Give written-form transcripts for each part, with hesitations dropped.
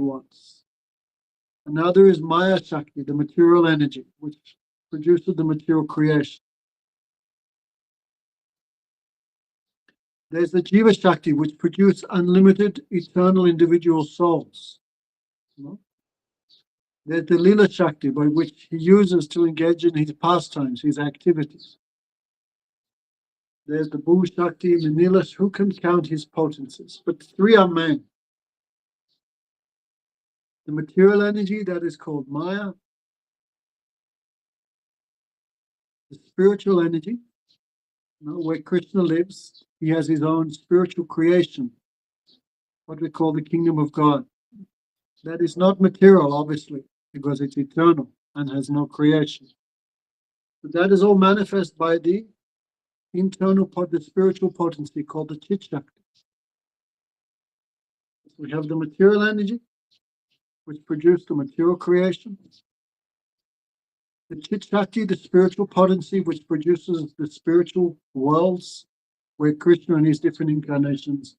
once. Another is Maya Shakti, the material energy, which produces the material creation. There's the Jiva Shakti, which produces unlimited, eternal individual souls. There's the Lila Shakti, by which he uses to engage in his pastimes, his activities. There's the Bhu Shakti and the Nilas. Who can count his potencies? But three are main. The material energy, that is called Maya. The spiritual energy, where Krishna lives, he has his own spiritual creation, what we call the kingdom of God. That is not material, obviously, because it's eternal and has no creation. But that is all manifest by the internal, the spiritual potency called the Chit Shakti. We have the material energy, which produces the material creation. The Chit Shakti, the spiritual potency, which produces the spiritual worlds where Krishna and his different incarnations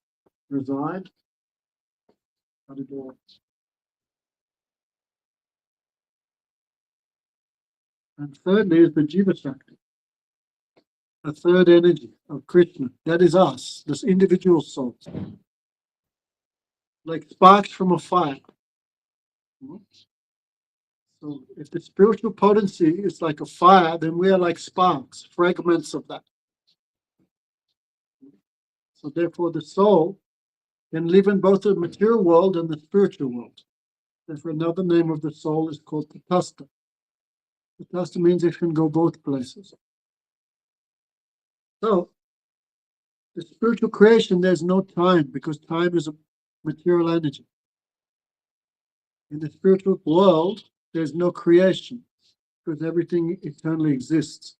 reside. And thirdly is the Jiva Shakti, a third energy of Krishna. That is us, this individual souls, like sparks from a fire. So if the spiritual potency is like a fire, then we are like sparks, fragments of that. So therefore the soul can live in both the material world and the spiritual world. Therefore another name of the soul is called Tatastha. Tatastha means it can go both places. So the spiritual creation, there's no time, because time is a material energy. In the spiritual world, there's no creation, because everything eternally exists.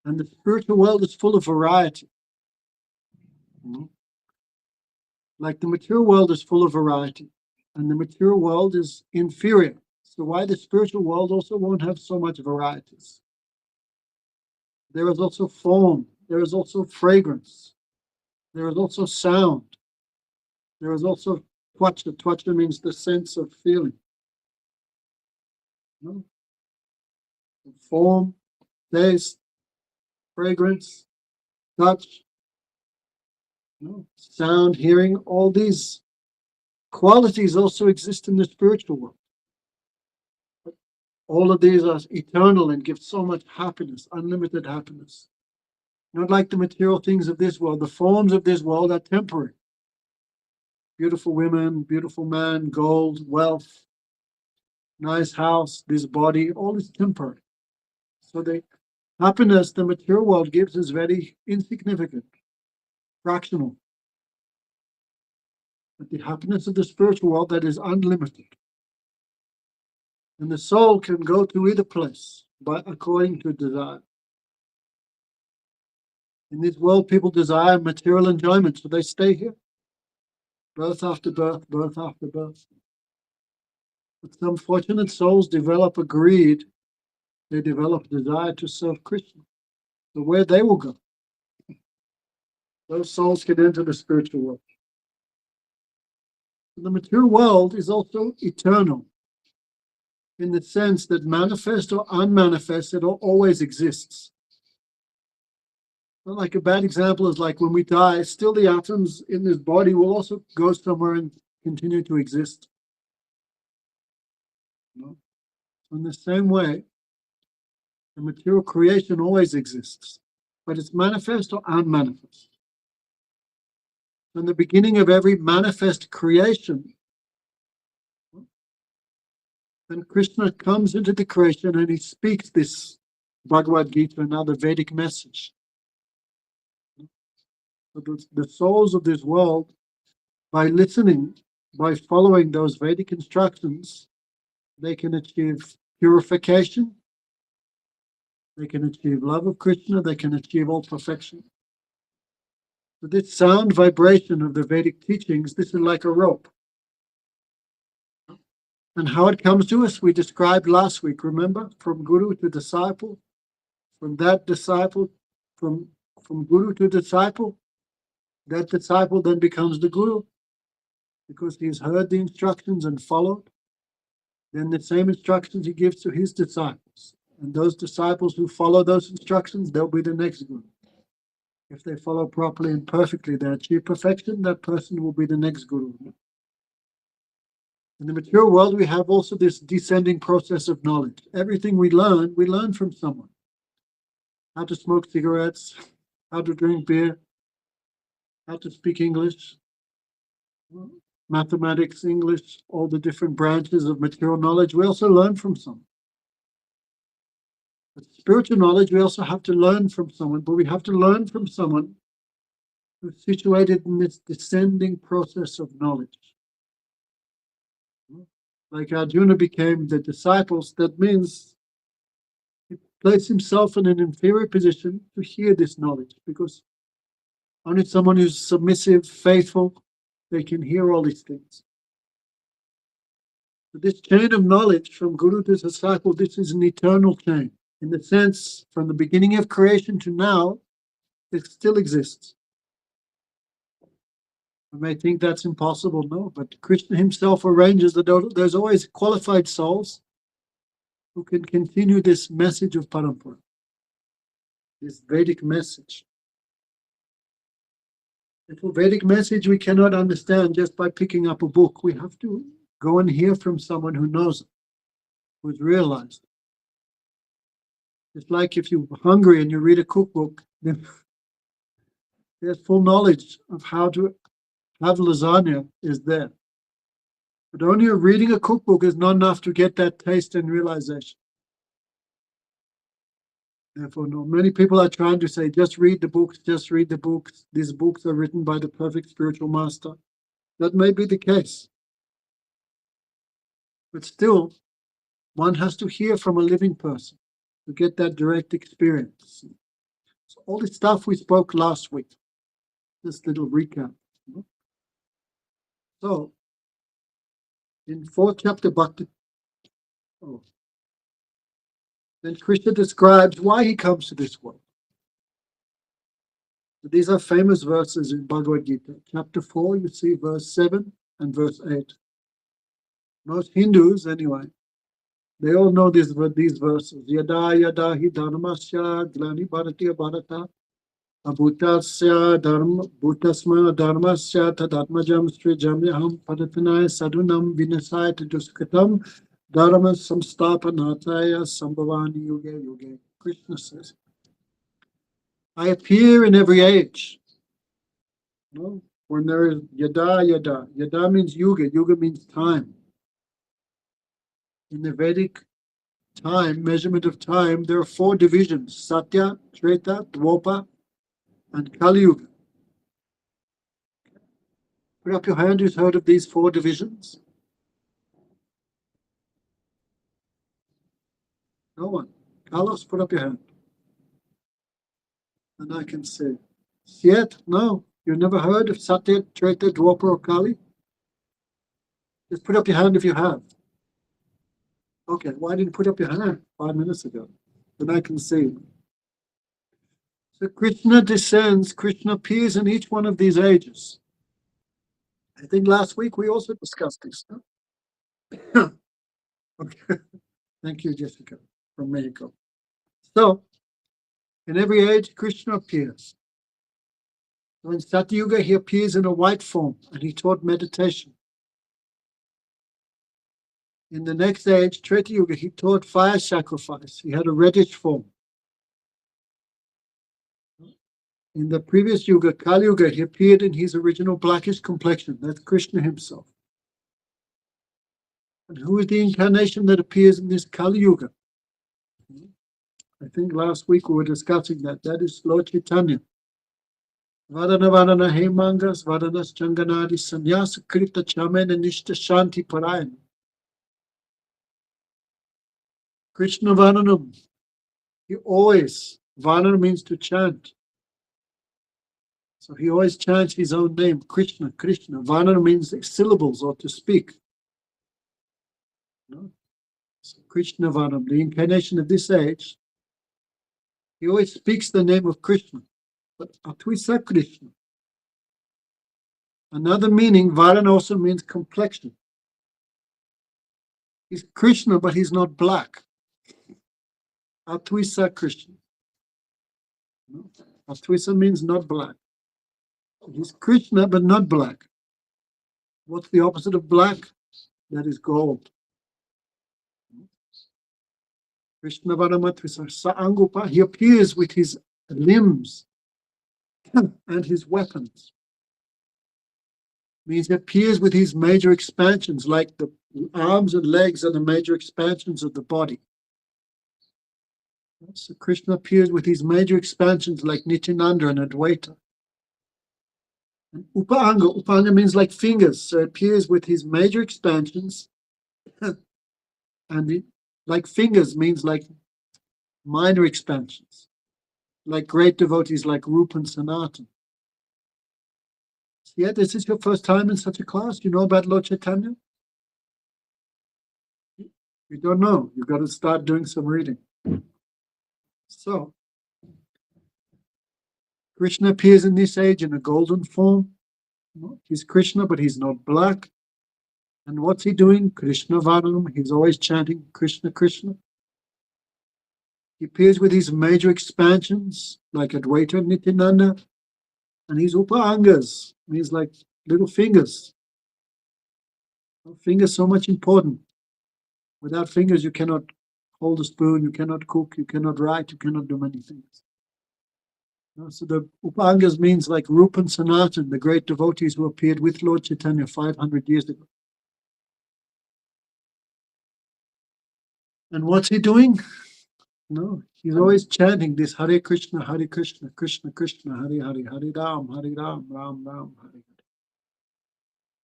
And the spiritual world is full of variety. Like the material world is full of variety, and the material world is inferior. So why the spiritual world also won't have so much varieties? There is also form, there is also fragrance, there is also sound, there is also twacha. Twacha means the sense of feeling. Form, taste, fragrance, touch, sound, hearing, all these qualities also exist in the spiritual world. But all of these are eternal and give so much happiness, unlimited happiness. Not like the material things of this world. The forms of this world are temporary. Beautiful women, beautiful man, gold, wealth, nice house, this body, all is temporary. So the happiness the material world gives is very insignificant, fractional. But the happiness of the spiritual world, that is unlimited. And the soul can go to either place according to desire. In this world, people desire material enjoyment, so they stay here. Birth after birth, birth after birth. But some fortunate souls develop a greed. They develop desire to serve Krishna. So where they will go, those souls can enter the spiritual world. The material world is also eternal, in the sense that manifest or unmanifest, it always exists. But like a bad example is like when we die, still the atoms in this body will also go somewhere and continue to exist. In the same way, the material creation always exists, but it's manifest or unmanifest. In the beginning of every manifest creation, then Krishna comes into the creation and he speaks this Bhagavad Gita, another Vedic message. So the souls of this world, by listening, by following those Vedic instructions, they can achieve purification, they can achieve love of Krishna, they can achieve all perfection. So this sound vibration of the Vedic teachings, this is like a rope. And how it comes to us, we described last week, remember? From Guru to disciple, from that disciple, from Guru to disciple, that disciple then becomes the Guru, because he has heard the instructions and followed, then the same instructions he gives to his disciples. And those disciples who follow those instructions, they'll be the next guru. If they follow properly and perfectly, they achieve perfection, that person will be the next guru. In the mature world, we have also this descending process of knowledge. Everything we learn from someone. How to smoke cigarettes, how to drink beer, how to speak English, mathematics, English, all the different branches of material knowledge, we also learn from someone. But spiritual knowledge, we also have to learn from someone, but we have to learn from someone who's situated in this descending process of knowledge. Like Arjuna became the disciples, that means he placed himself in an inferior position to hear this knowledge, because only someone who's submissive, faithful, they can hear all these things. So this chain of knowledge from guru to disciple, this is an eternal chain. In the sense, from the beginning of creation to now, it still exists. You may think that's impossible, no, but Krishna himself arranges that there's always qualified souls who can continue this message of Parampara, this Vedic message. And for Vedic message, we cannot understand just by picking up a book. We have to go and hear from someone who knows it, who's realized. It's like if you're hungry and you read a cookbook, then there's full knowledge of how to have lasagna is there. But only reading a cookbook is not enough to get that taste and realization. Therefore, no, many people are trying to say, just read the books, just read the books. These books are written by the perfect spiritual master. That may be the case. But still, one has to hear from a living person to get that direct experience. So all the stuff we spoke last week, this little recap. So, in 4th chapter Bhakti, then Krishna describes why he comes to this world. So these are famous verses in Bhagavad Gita. Chapter 4, you see verse 7 and verse 8. Most Hindus, anyway, they all know these verses. Yada yada hi dharmasya glani bharatiya bharata abhutasya dharma bhutasma dharmasya tadatmajam srijamyaham padatanaya sadunam vinasaya taduskatam dharma samstapanataya sambhavani yuge yuge. Krishna says, I appear in every age. No? When there is yada yada. Yada means yuga. Yuga means time. In the Vedic time, measurement of time, there are 4 divisions: Satya, Treta, Dwapa, and Kali Yuga. Put up your hand who's heard of these 4 divisions. No one. Carlos, put up your hand. And I can say, yet, no, you've never heard of Satya, Treta, Dwapa, or Kali? Just put up your hand if you have. Okay, why didn't you put up your hand 5 minutes ago? Then I can see. So Krishna descends, Krishna appears in each one of these ages. I think last week we also discussed this. Huh? Okay. Thank you, Jessica, from Mexico. So, in every age, Krishna appears. So in Satyuga, he appears in a white form, and he taught meditation. In the next age, Treta Yuga, he taught fire sacrifice. He had a reddish form. In the previous Yuga, Kali Yuga, he appeared in his original blackish complexion. That's Krishna himself. And who is the incarnation that appears in this Kali Yuga? I think last week we were discussing that. That is Lord Chaitanya. Vadana Vadana Hemangas, Vadanas Changanadi, Sanyasa Krita Chamena Nishta Shanti Parayan. Krishna Vananam. He always, Vanana means to chant. So he always chants his own name, Krishna, Krishna. Vanana means syllables or to speak. No? So Krishna Vanam, the incarnation of this age, he always speaks the name of Krishna. But Atwisa Krishna. Another meaning, Varana also means complexion. He's Krishna, but he's not black. Atwisa Krishna. Atwisa means not black. He's Krishna, but not black. What's the opposite of black? That is gold. Krishna Varamatwisa Saangupa. He appears with his limbs and his weapons. Means he appears with his major expansions, like the arms and legs are the major expansions of the body. So Krishna appears with his major expansions like Nityananda and Advaita. And Upanga means like fingers, so it appears with his major expansions, and like fingers means like minor expansions, like great devotees like Rupa and Sanatana. Yeah, this is your first time in such a class. You know about Lord Chaitanya? You don't know. You've got to start doing some reading. So, Krishna appears in this age in a golden form. He's Krishna, but he's not black. And what's he doing? Krishna Varanam. He's always chanting Krishna, Krishna. He appears with his major expansions, like Advaita and Nityananda. And his Upangas means like little fingers. Fingers so much important. Without fingers, you cannot hold a spoon, you cannot cook, you cannot write, you cannot do many things. So the Upangas means like Rupa and Sanatana, the great devotees who appeared with Lord Chaitanya 500 years ago. And what's he doing? No, he's always chanting this Hare Krishna, Krishna Krishna, Hare Hare, Hare Ram, Ram Ram, Hare Hare.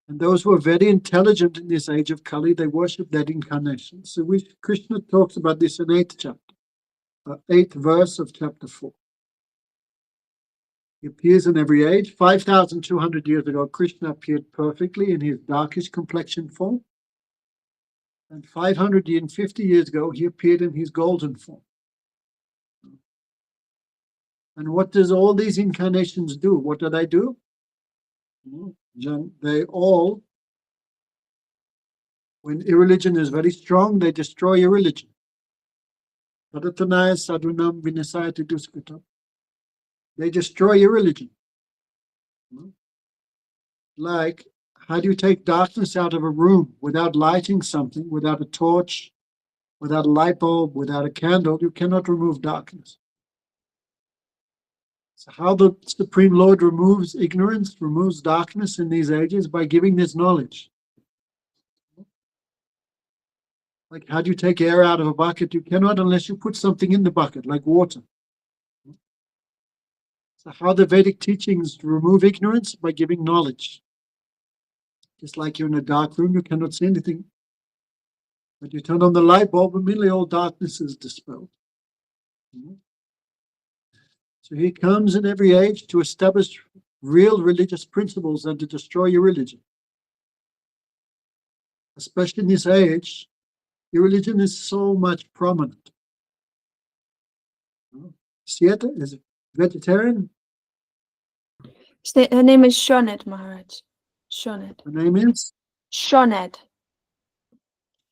And those who are very intelligent in this age of Kali, they worship that incarnation. So Krishna talks about this in 8th chapter, 8th verse of chapter 4. He appears in every age. 5,200 years ago, Krishna appeared perfectly in his darkish complexion form. And 550 years ago, he appeared in his golden form. And what does all these incarnations do? What do? They all, when irreligion is very strong, they destroy irreligion. Paratanaya sadhunam vinasayati duskritam. They destroy irreligion. Like, how do you take darkness out of a room without lighting something, without a torch, without a light bulb, without a candle? You cannot remove darkness. So how the Supreme Lord removes ignorance, removes darkness in these ages? By giving this knowledge. Like, how do you take air out of a bucket? You cannot unless you put something in the bucket, like water. So how the Vedic teachings remove ignorance? By giving knowledge. Just like you're in a dark room, you cannot see anything. But you turn on the light bulb, immediately all darkness is dispelled. So he comes in every age to establish real religious principles and to destroy your religion. Especially in this age, your religion is so much prominent. Sieta is vegetarian. Her name is Shoned, Maharaj. Shoned. Her name is? Shoned.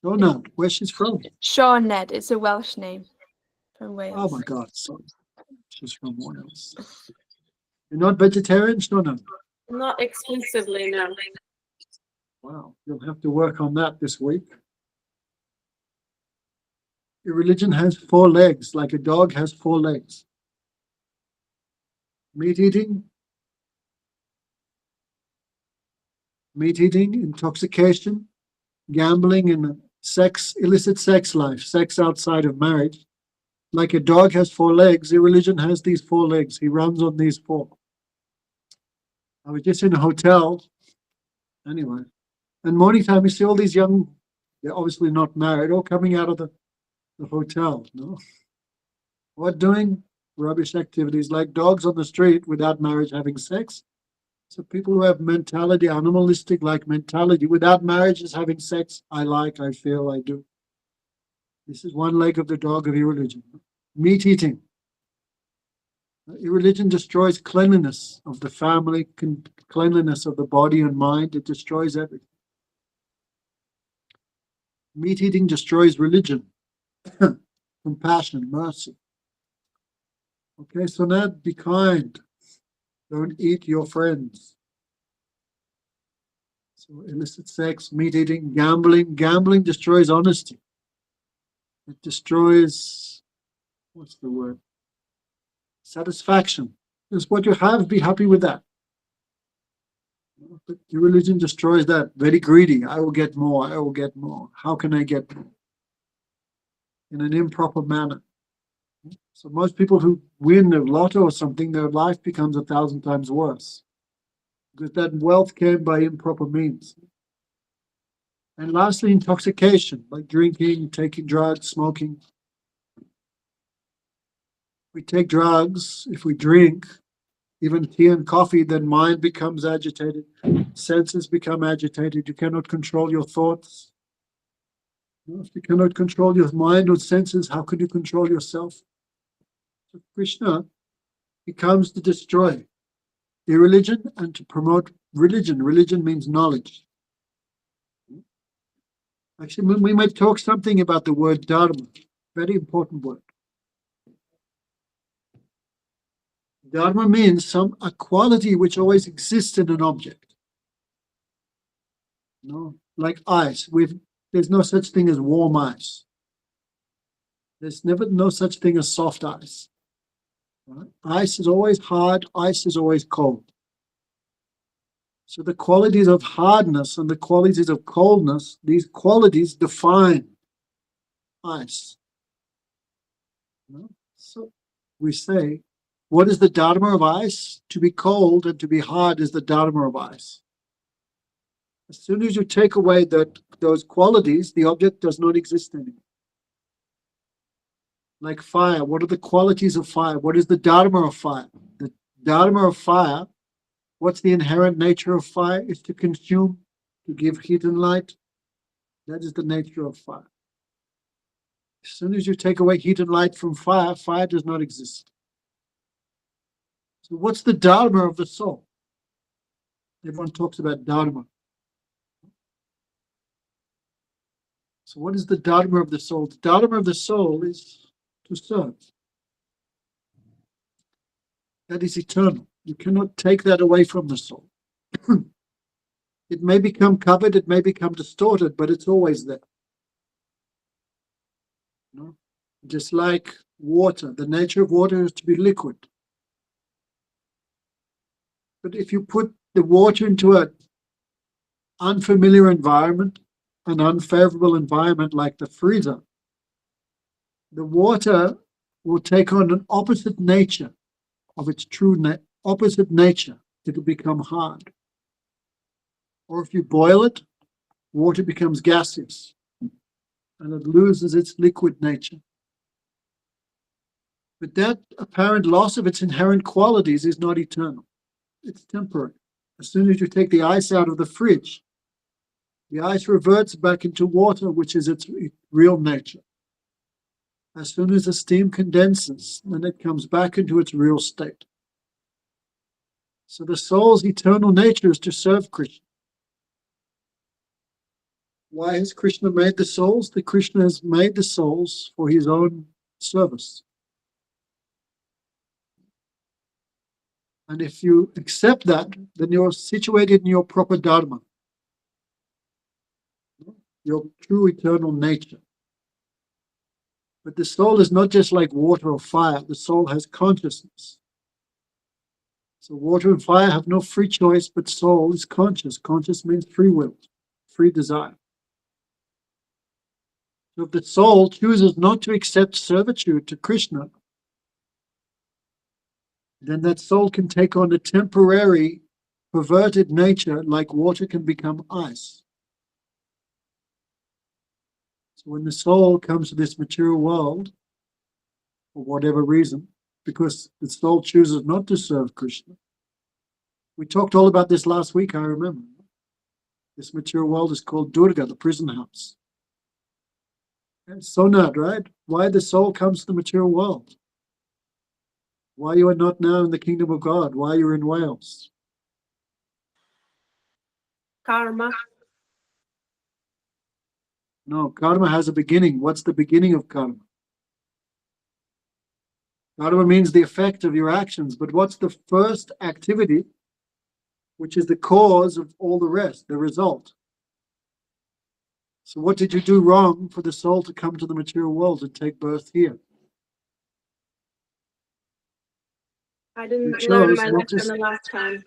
Shoned. Where's she from? Shoned. It's a Welsh name from Wales. Oh my God. So she's from Wales. You're not vegetarian, Shoned? Not exclusively, no. Wow. You'll have to work on that this week. Your religion has 4 legs, like a dog has 4 legs. Meat eating, intoxication, gambling, and sex, illicit sex life, sex outside of marriage. Like a dog has 4 legs, your religion has these 4 legs. He runs on these 4. I was just in a hotel, anyway, and morning time you see all these young, they're obviously not married, all coming out of the hotel. No, what doing? Rubbish activities, like dogs on the street without marriage having sex. So people who have mentality, animalistic like mentality, without marriage is having sex. I like, I feel, I do. This is one leg of the dog of your religion. Meat eating. Irreligion destroys cleanliness of the family, cleanliness of the body and mind. It destroys everything. Meat eating destroys religion, compassion, mercy. Okay, so now be kind. Don't eat your friends. So illicit sex, meat eating, gambling. Gambling destroys honesty. It destroys, what's the word? Satisfaction. Just what you have, be happy with that. But your religion destroys that. Very greedy. I will get more. I will get more. How can I get more? In an improper manner. So most people who win a lotto or something, their life becomes 1,000 times worse. Because that wealth came by improper means. And lastly, intoxication, like drinking, taking drugs, smoking. We take drugs, if we drink, even tea and coffee, then mind becomes agitated, senses become agitated, you cannot control your thoughts. If you cannot control your mind or senses, how could you control yourself? So Krishna, he comes to destroy irreligion and to promote religion. Religion means knowledge. Actually, we might talk something about the word dharma, very important word. Dharma means a quality which always exists in an object. No, like ice. There's no such thing as warm ice. There's never no such thing as soft ice. Right? Ice is always hard. Ice is always cold. So the qualities of hardness and the qualities of coldness, these qualities define ice. No? So we say, what is the dharma of ice? To be cold and to be hard is the dharma of ice. As soon as you take away those qualities, the object does not exist anymore. Like fire, what are the qualities of fire? What is the dharma of fire? The dharma of fire, what's the inherent nature of fire? Is to consume, to give heat and light. That is the nature of fire. As soon as you take away heat and light from fire, fire does not exist. So what's the dharma of the soul? Everyone talks about dharma. So what is the dharma of the soul? The dharma of the soul is to serve. That is eternal. You cannot take that away from the soul. It may become covered, it may become distorted, but it's always there. No? Just like water, the nature of water is to be liquid. But if you put the water into an unfamiliar environment, an unfavorable environment like the freezer, the water will take on an opposite nature of its true opposite nature. It will become hard. Or if you boil it, water becomes gaseous and it loses its liquid nature. But that apparent loss of its inherent qualities is not eternal. It's temporary. As soon as you take the ice out of the fridge, the ice reverts back into water, which is its real nature. As soon as the steam condenses, then it comes back into its real state. So the soul's eternal nature is to serve Krishna. Why has Krishna made the souls? The Krishna has made the souls for his own service. And if you accept that, then you're situated in your proper dharma, your true eternal nature. But the soul is not just like water or fire. The soul has consciousness. So water and fire have no free choice, but soul is conscious. Conscious means free will, free desire. So if the soul chooses not to accept servitude to Krishna, then that soul can take on a temporary, perverted nature like water can become ice. So when the soul comes to this material world, for whatever reason, because the soul chooses not to serve Krishna. We talked all about this last week, I remember. This material world is called Durga, the prison house. And so not, right? Why the soul comes to the material world? Why you are not now in the kingdom of God? Why you're in Wales? Karma. No, karma has a beginning. What's the beginning of karma? Karma means the effect of your actions, but what's the first activity, which is the cause of all the rest, the result? So what did you do wrong for the soul to come to the material world and take birth here? I didn't You learn chose my not to- lesson the last time.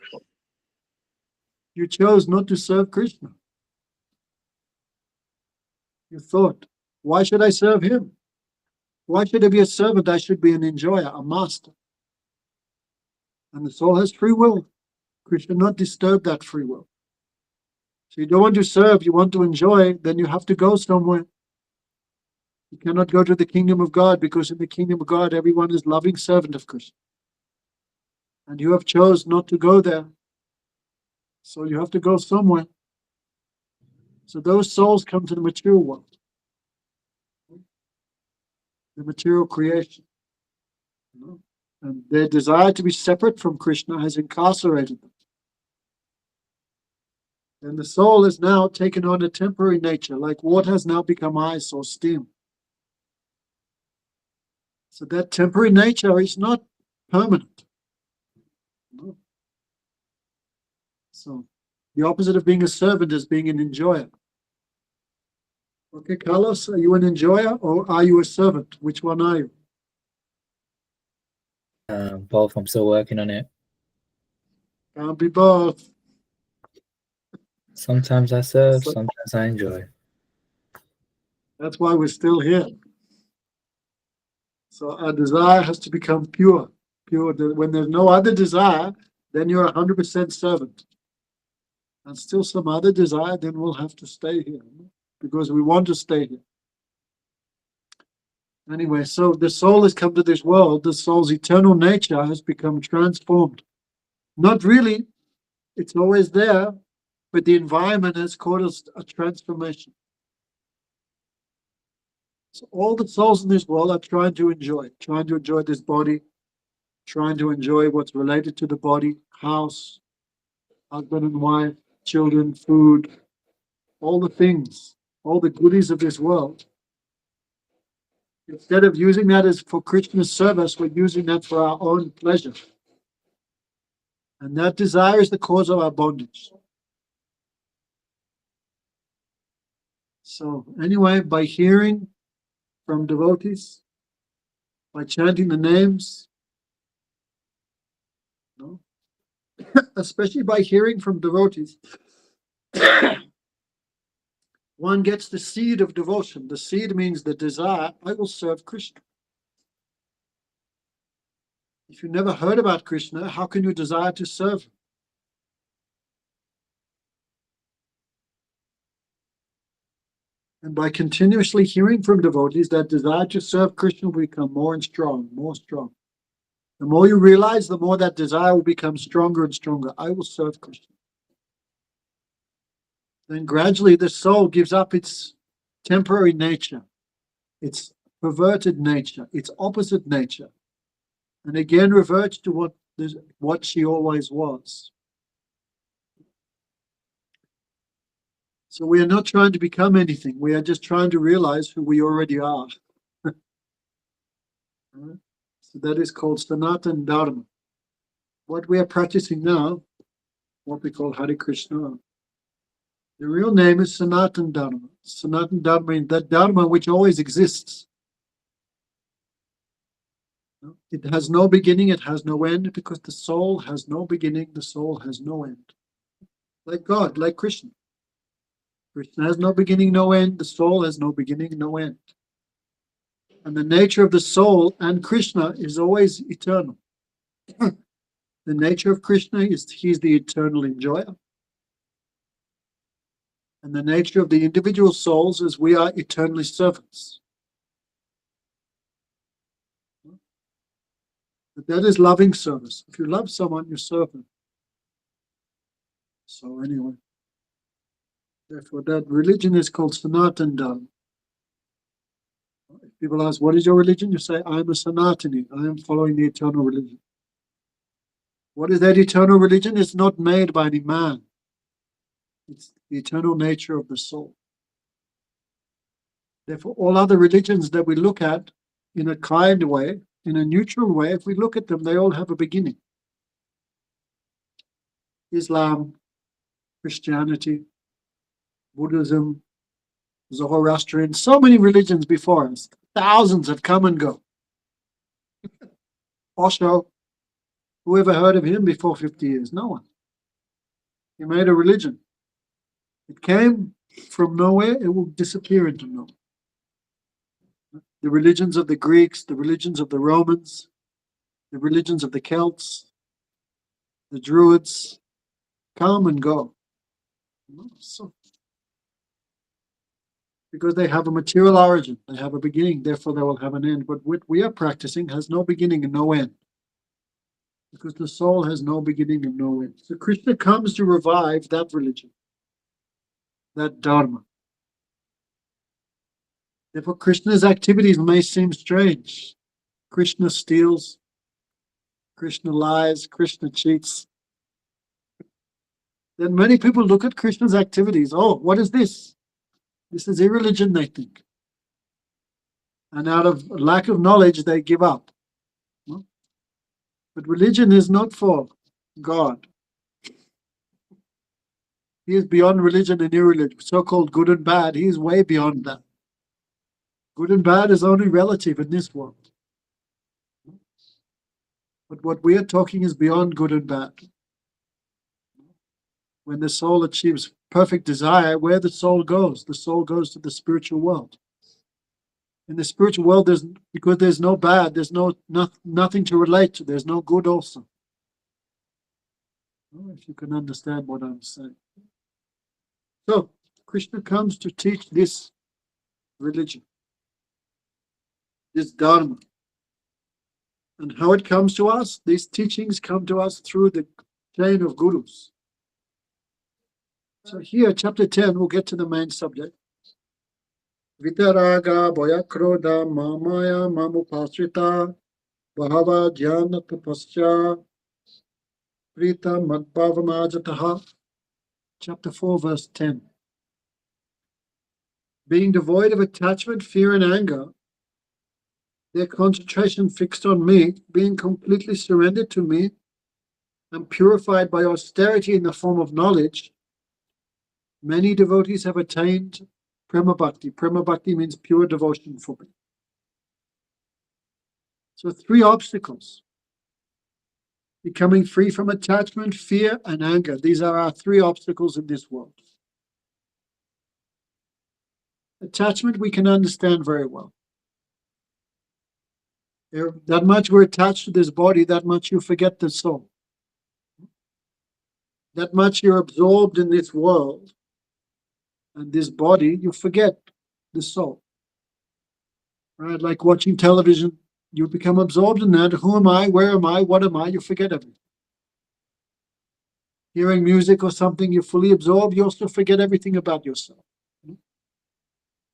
You chose not to serve Krishna. You thought, why should I serve him? Why should I be a servant? I should be an enjoyer, a master. And the soul has free will. Krishna not disturb that free will. So you don't want to serve, you want to enjoy, then you have to go somewhere. You cannot go to the kingdom of God, because in the kingdom of God, everyone is loving servant of Krishna. And you have chose not to go there. So you have to go somewhere. So those souls come to the material world, the material creation. And their desire to be separate from Krishna has incarcerated them. And the soul has now taken on a temporary nature, like water has now become ice or steam. So that temporary nature is not permanent. No. So the opposite of being a servant is being an enjoyer. Okay, Carlos, are you an enjoyer or are you a servant? Which one are you? Both. I'm still working on it. Can't be both. Sometimes I serve, So sometimes I enjoy. that's why we're still here. So our desire has to become pure. Pure. When there's no other desire, then you're 100% servant. And still some other desire, then we'll have to stay here because we want to stay here. Anyway, so the soul has come to this world. The soul's eternal nature has become transformed. Not really, it's always there, but the environment has caused a transformation. So all the souls in this world are trying to enjoy this body, trying to enjoy what's related to the body, house, husband and wife, children, food, all the things, all the goodies of this world. Instead of using that as for Krishna's service, we're using that for our own pleasure. And that desire is the cause of our bondage. So anyway, by hearing from devotees, by chanting the names, especially by hearing from devotees, one gets the seed of devotion. The seed means the desire, I will serve Krishna. If you never heard about Krishna, how can you desire to serve him? And by continuously hearing from devotees, that desire to serve Krishna will become more and strong, more strong. The more you realize, the more that desire will become stronger and stronger. I will serve Krishna. Then gradually the soul gives up its temporary nature, its perverted nature, its opposite nature, and again reverts to what she always was. So we are not trying to become anything. We are just trying to realize who we already are. So that is called Sanatana Dharma. What we are practicing now, what we call Hare Krishna, the real name is Sanatana Dharma. Sanatana Dharma means that Dharma which always exists. It has no beginning, it has no end, because the soul has no beginning, the soul has no end. Like God, like Krishna. Krishna has no beginning, no end, the soul has no beginning, no end. And the nature of the soul and Krishna is always eternal. The nature of Krishna is he's the eternal enjoyer. And the nature of the individual souls is we are eternally servants. But that is loving service. If you love someone, you serve them. So anyway, therefore that religion is called Sanatana Dharma. If People ask, what is your religion? You say, I'm a Sanatani. I am following the eternal religion. What is that eternal religion? It's not made by any man. It's the eternal nature of the soul. Therefore, all other religions that we look at in a kind way, in a neutral way, if we look at them, they all have a beginning. Islam, Christianity, Buddhism, Zoroastrian, so many religions before us. Thousands have come and go. Osho, who ever heard of him before 50 years? No one. He made a religion. It came from nowhere, it will disappear into nowhere. The religions of the Greeks, the religions of the Romans, the religions of the Celts, the Druids, come and go. So, because they have a material origin, they have a beginning, therefore they will have an end. But what we are practicing has no beginning and no end. Because the soul has no beginning and no end. So Krishna comes to revive that religion, that dharma. Therefore, Krishna's activities may seem strange. Krishna steals, Krishna lies, Krishna cheats. Then many people look at Krishna's activities. Oh, what is this? This is irreligion, they think. And out of lack of knowledge, they give up. But religion is not for God. He is beyond religion and irreligion. So-called good and bad, he is way beyond that. Good and bad is only relative in this world. But what we are talking is beyond good and bad. When the soul achieves perfect desire, where the soul goes to the spiritual world. In the spiritual world, because there's no bad, there's nothing to relate to. There's no good also. If you can understand what I'm saying. So, Krishna comes to teach this religion, this dharma. And how it comes to us, these teachings come to us through the chain of gurus. So here, chapter 10, we'll get to the main subject. Vitaraga Bhayakrodha Mamaya Mamupasrita Bhava Jnana Tapasya Prita Madbhavamajataha. Chapter 4, verse 10. Being devoid of attachment, fear, and anger, their concentration fixed on me, being completely surrendered to me, and purified by austerity in the form of knowledge, many devotees have attained Prema Bhakti. Prema Bhakti means pure devotion for me. So 3 obstacles. Becoming free from attachment, fear, and anger. These are our 3 obstacles in this world. Attachment we can understand very well. That much we're attached to this body, that much you forget the soul. That much you're absorbed in this world and this body, you forget the soul. Right? Like watching television, you become absorbed in that. Who am I? Where am I? What am I? You forget everything. Hearing music or something, you're fully absorbed, you also forget everything about yourself.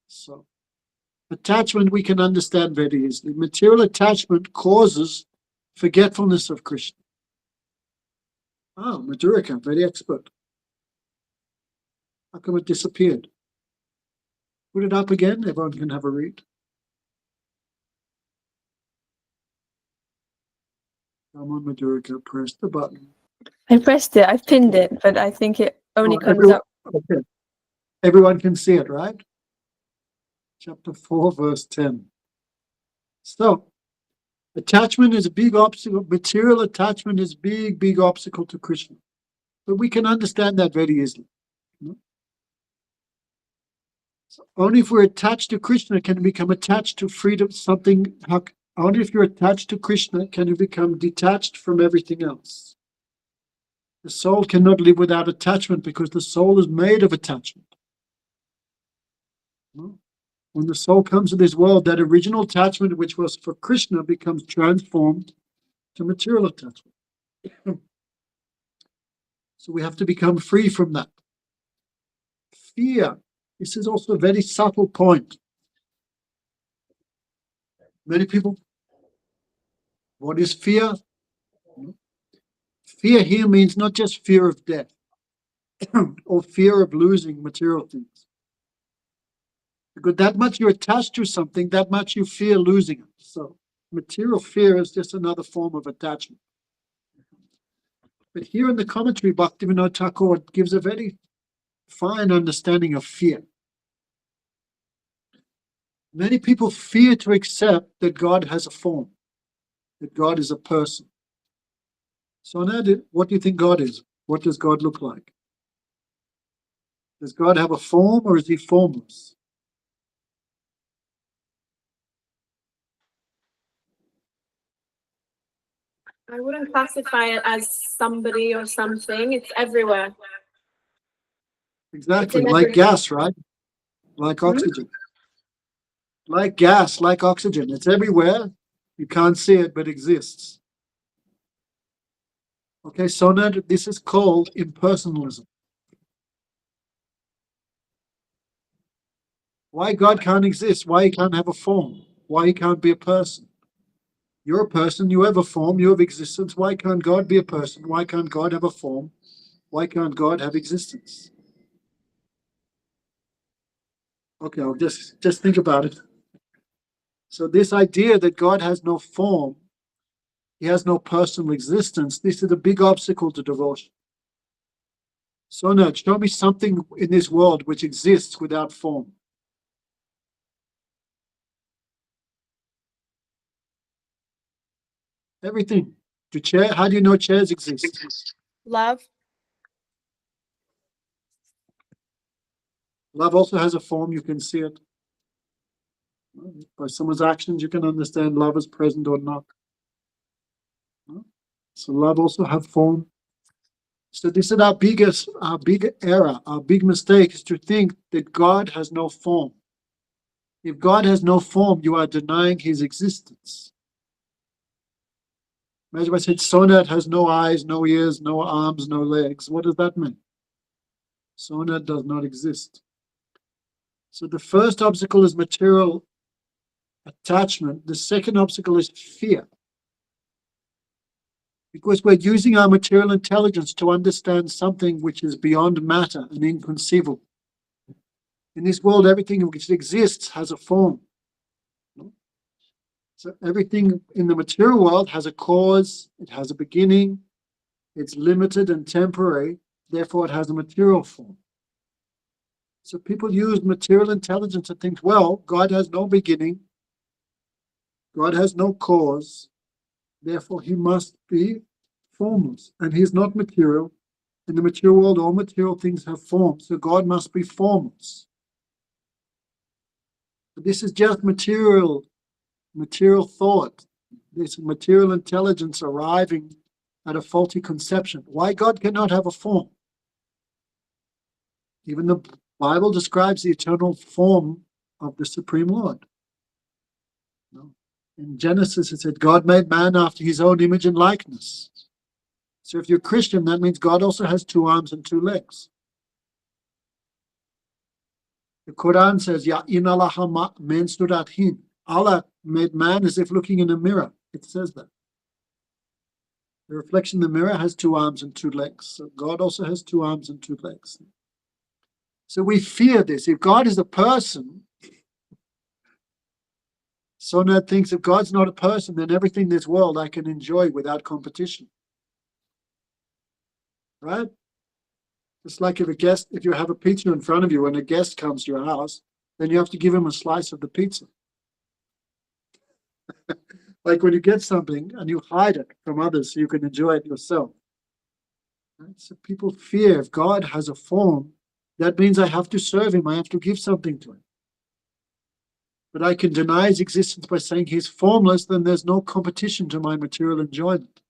So, attachment we can understand very easily. Material attachment causes forgetfulness of Krishna. Madhurika, very expert. How come it disappeared? Put it up again, everyone can have a read. Come on, Madhurika, press the button. I pressed it, I pinned it, but I think it only comes everyone, up. Okay. Everyone can see it, right? Chapter 4, verse 10. So, attachment is a big obstacle. Material attachment is a big obstacle to Krishna. But we can understand that very easily. So only if we're attached to Krishna can we become attached to freedom, something. Only if you're attached to Krishna can you become detached from everything else. The soul cannot live without attachment because the soul is made of attachment. When the soul comes to this world, that original attachment which was for Krishna becomes transformed to material attachment. So we have to become free from that. Fear. This is also a very subtle point. Many people, what is fear? Fear here means not just fear of death or fear of losing material things. Because that much you're attached to something, that much you fear losing it. So material fear is just another form of attachment. But here in the commentary, Bhaktivedanta Thakur gives a very fine understanding of fear. Many people fear to accept that God has a form, that God is a person. So now, what do you think God is? What does God look like? Does God have a form, or is he formless? I wouldn't classify it as somebody or something. It's everywhere. Exactly, It's in like everything. gas, right? Like oxygen. Like gas, like oxygen. It's everywhere. You can't see it, but exists. Okay, so now this is called impersonalism. Why God can't exist? Why he can't have a form? Why he can't be a person? You're a person, you have a form, you have existence. Why can't God be a person? Why can't God have a form? Why can't God have existence? Okay, I'll just think about it. So this idea that God has no form, he has no personal existence, this is a big obstacle to devotion. So now, show me something in this world which exists without form. Everything. How do you know chairs exist? Love. Love also has a form, you can see it. By someone's actions, you can understand love is present or not. So love also have form. So this is our big error, our big mistake is to think that God has no form. If God has no form, you are denying his existence. Imagine if I said Sonat has no eyes, no ears, no arms, no legs. What does that mean? Sonat does not exist. So the first obstacle is material attachment. The second obstacle is fear. Because we're using our material intelligence to understand something which is beyond matter and inconceivable. In this world, everything which exists has a form. So everything in the material world has a cause, it has a beginning, it's limited and temporary, therefore it has a material form. So people use material intelligence and think, well, God has no beginning, God has no cause, therefore he must be formless. And he's not material. In the material world, all material things have form, so God must be formless. But this is just material thought. This material intelligence arriving at a faulty conception. Why God cannot have a form? Even the Bible describes the eternal form of the Supreme Lord. In Genesis, it said, God made man after his own image and likeness. So if you're Christian, that means God also has 2 arms and 2 legs. The Quran says, Ya inalaha men surathin. Allah made man as if looking in a mirror. It says that. The reflection in the mirror has 2 arms and 2 legs. So God also has 2 arms and 2 legs. So we fear this. If God is a person, Sonat thinks if God's not a person, then everything in this world I can enjoy without competition. Right? It's like if you have a pizza in front of you and a guest comes to your house, then you have to give him a slice of the pizza. Like when you get something and you hide it from others so you can enjoy it yourself. Right? So people fear if God has a form, that means I have to serve him, I have to give something to him. But I can deny his existence by saying he's formless, then there's no competition to my material enjoyment.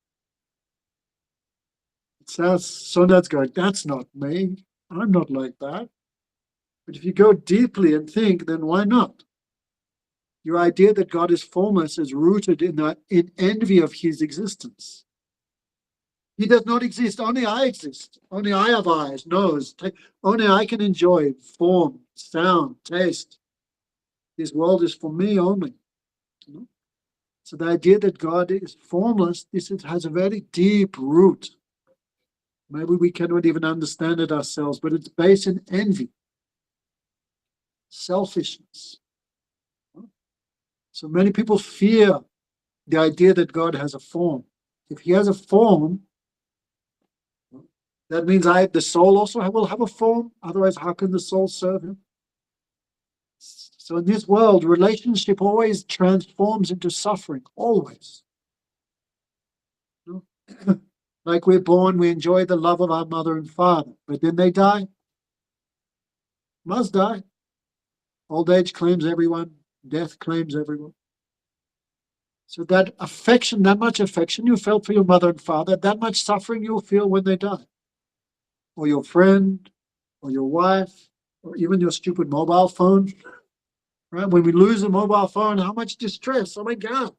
It sounds, Sonat's going, that's not me. I'm not like that. But if you go deeply and think, then why not? Your idea that God is formless is rooted in envy of his existence. He does not exist. Only I exist. Only I have eyes, nose. Only I can enjoy form, sound, taste. This world is for me only. So the idea that God is formless, has a very deep root. Maybe we cannot even understand it ourselves, but it's based in envy, selfishness. So many people fear the idea that God has a form. If he has a form, that means the soul also will have a form. Otherwise, how can the soul serve him? So in this world, relationship always transforms into suffering, always. Like we're born, we enjoy the love of our mother and father, but then they die. Must die. Old age claims everyone. Death claims everyone. So that affection, that much affection you felt for your mother and father, that much suffering you'll feel when they die. Or your friend, or your wife, or even your stupid mobile phone. Right? When we lose a mobile phone, how much distress? Oh my God.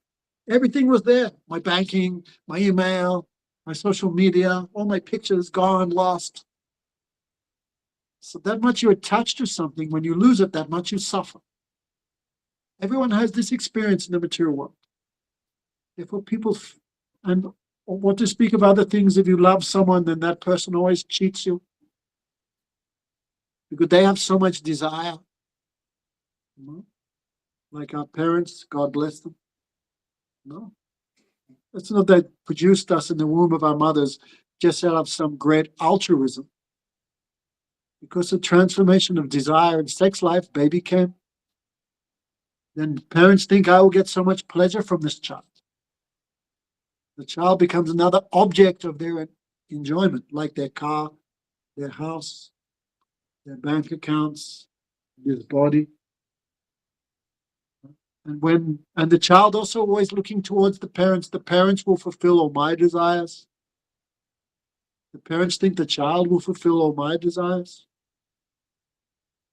Everything was there. My banking, my email, my social media, all my pictures gone, lost. So that much you're attached to something. When you lose it, that much you suffer. Everyone has this experience in the material world. Therefore, people, and what to speak of other things, if you love someone, then that person always cheats you. Because they have so much desire. Like our parents, God bless them. No. It's not that produced us in the womb of our mothers just out of some great altruism. Because the transformation of desire and sex life, baby came. Then parents think, I will get so much pleasure from this child. The child becomes another object of their enjoyment, like their car, their house, their bank accounts, this body. And the child also always looking towards the parents will fulfill all my desires. The parents think the child will fulfill all my desires.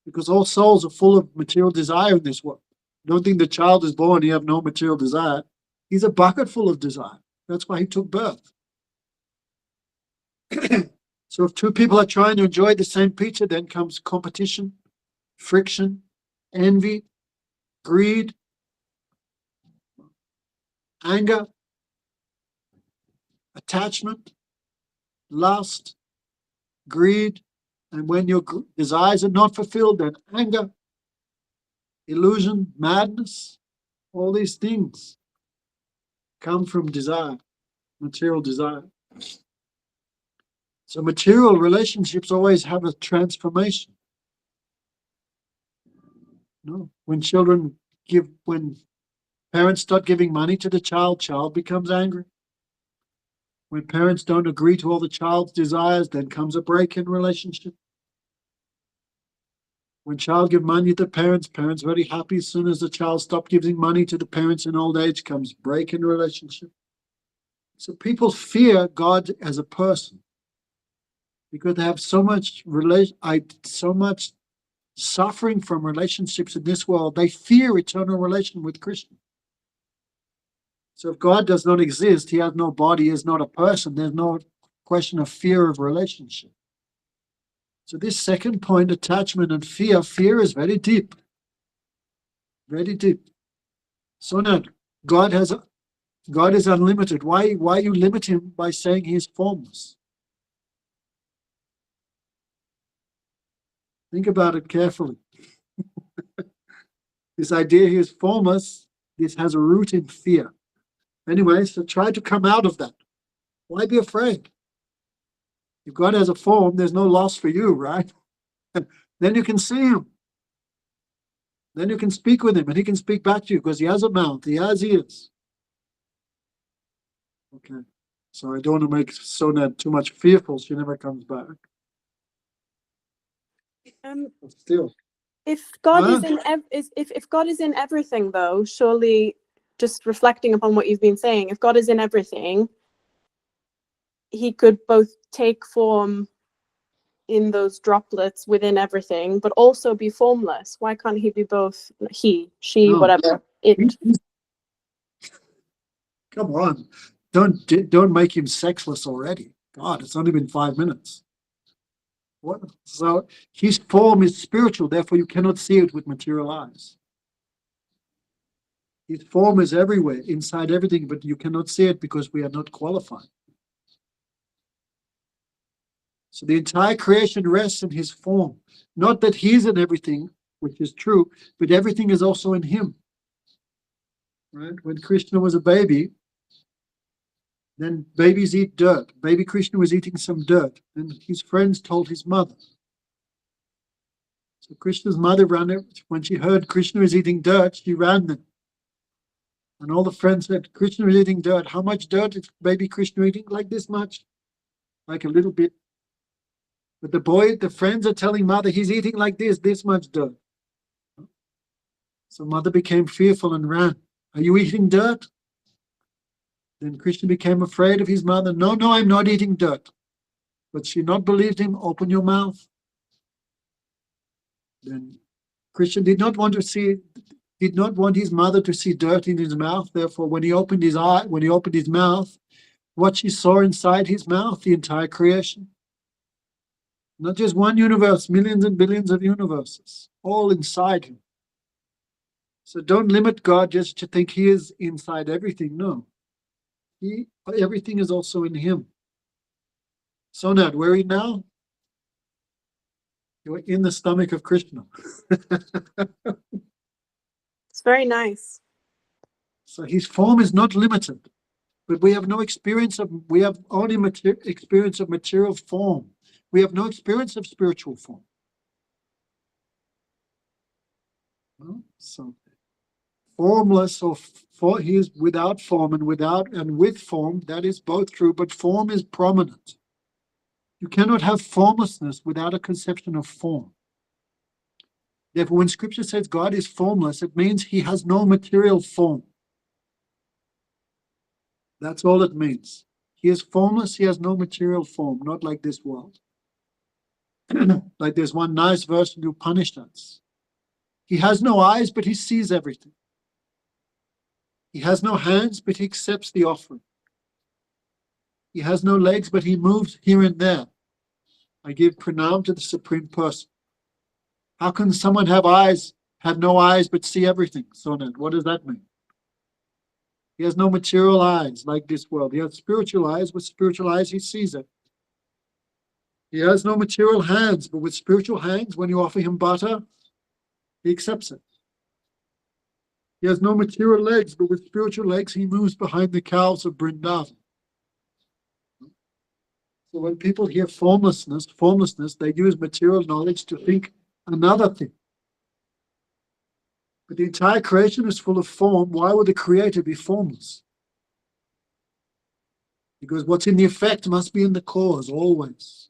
Because all souls are full of material desire in this world. Don't think the child is born, he have no material desire. He's a bucket full of desire. That's why he took birth. So if two people are trying to enjoy the same pizza, then comes competition, friction, envy, greed, anger, attachment, lust, greed. And when your desires are not fulfilled, then anger, illusion, madness, all these things come from desire, material desire. So material relationships always have a transformation. No, when parents start giving money to the child becomes angry. When parents don't agree to all the child's desires, then comes a break in relationship. When child give money to parents very happy. As soon as the child stops giving money to the parents in old age, comes break in relationship. So people fear God as a person because they have so much suffering from relationships in this world. They fear eternal relation with Krishna. So if God does not exist, he has no body, he is not a person, there's no question of fear of relationship. So this second point, attachment and fear is very deep. Very deep. So now, God is unlimited. Why you limit him by saying he is formless? Think about it carefully. This idea he is formless, this has a root in fear. Anyway, so try to come out of that. Why be afraid? If God has a form, there's no loss for you, right? Then you can see him. Then you can speak with him and he can speak back to you because he has a mouth, he has ears. Okay. So I don't want to make Sonat too much fearful. She never comes back. But still. If God if God is in everything, though, surely, just reflecting upon what you've been saying, if God is in everything, he could both take form in those droplets within everything, but also be formless. Why can't he be both? He, she, whatever. It. Come on, don't make him sexless already. God, it's only been 5 minutes. What? So his form is spiritual, therefore you cannot see it with material eyes. His form is everywhere, inside everything, but you cannot see it because we are not qualified. So the entire creation rests in his form. Not that he's in everything, which is true, but everything is also in him. Right? When Krishna was a baby, then babies eat dirt. Baby Krishna was eating some dirt, and his friends told his mother. So Krishna's mother ran it. When she heard Krishna was eating dirt, she ran them. And all the friends said, Krishna is eating dirt. How much dirt is baby Krishna eating? Like this much? Like a little bit. But the friends are telling mother, he's eating like this much dirt. So mother became fearful and ran. Are you eating dirt? Then Krishna became afraid of his mother. No, I'm not eating dirt. But she not believed him. Open your mouth. Then Krishna did not want his mother to see dirt in his mouth. Therefore, when he opened his mouth, what she saw inside his mouth, the entire creation. Not just one universe, millions and billions of universes, all inside him. So don't limit God just to think he is inside everything. No. Everything is also in him. So now, where are you now? You're in the stomach of Krishna. It's very nice. So his form is not limited, but we have no experience of, we have only experience of material form. We have no experience of spiritual form. So formless he is without form and with form, that is both true, but form is prominent. You cannot have formlessness without a conception of form. Therefore, when scripture says God is formless, it means he has no material form. That's all it means. He is formless, he has no material form, not like this world. Like there's one nice verse in the Upanishads. He has no eyes, but he sees everything. He has no hands, but he accepts the offering. He has no legs, but he moves here and there. I give pranam to the Supreme Person. How can someone have no eyes, but see everything? So then, what does that mean? He has no material eyes like this world. He has spiritual eyes. With spiritual eyes, he sees it. He has no material hands, but with spiritual hands, when you offer him butter, he accepts it. He has no material legs, but with spiritual legs, he moves behind the cows of Vrindavan. So when people hear formlessness, they use material knowledge to think another thing. But the entire creation is full of form. Why would the creator be formless? Because what's in the effect must be in the cause always.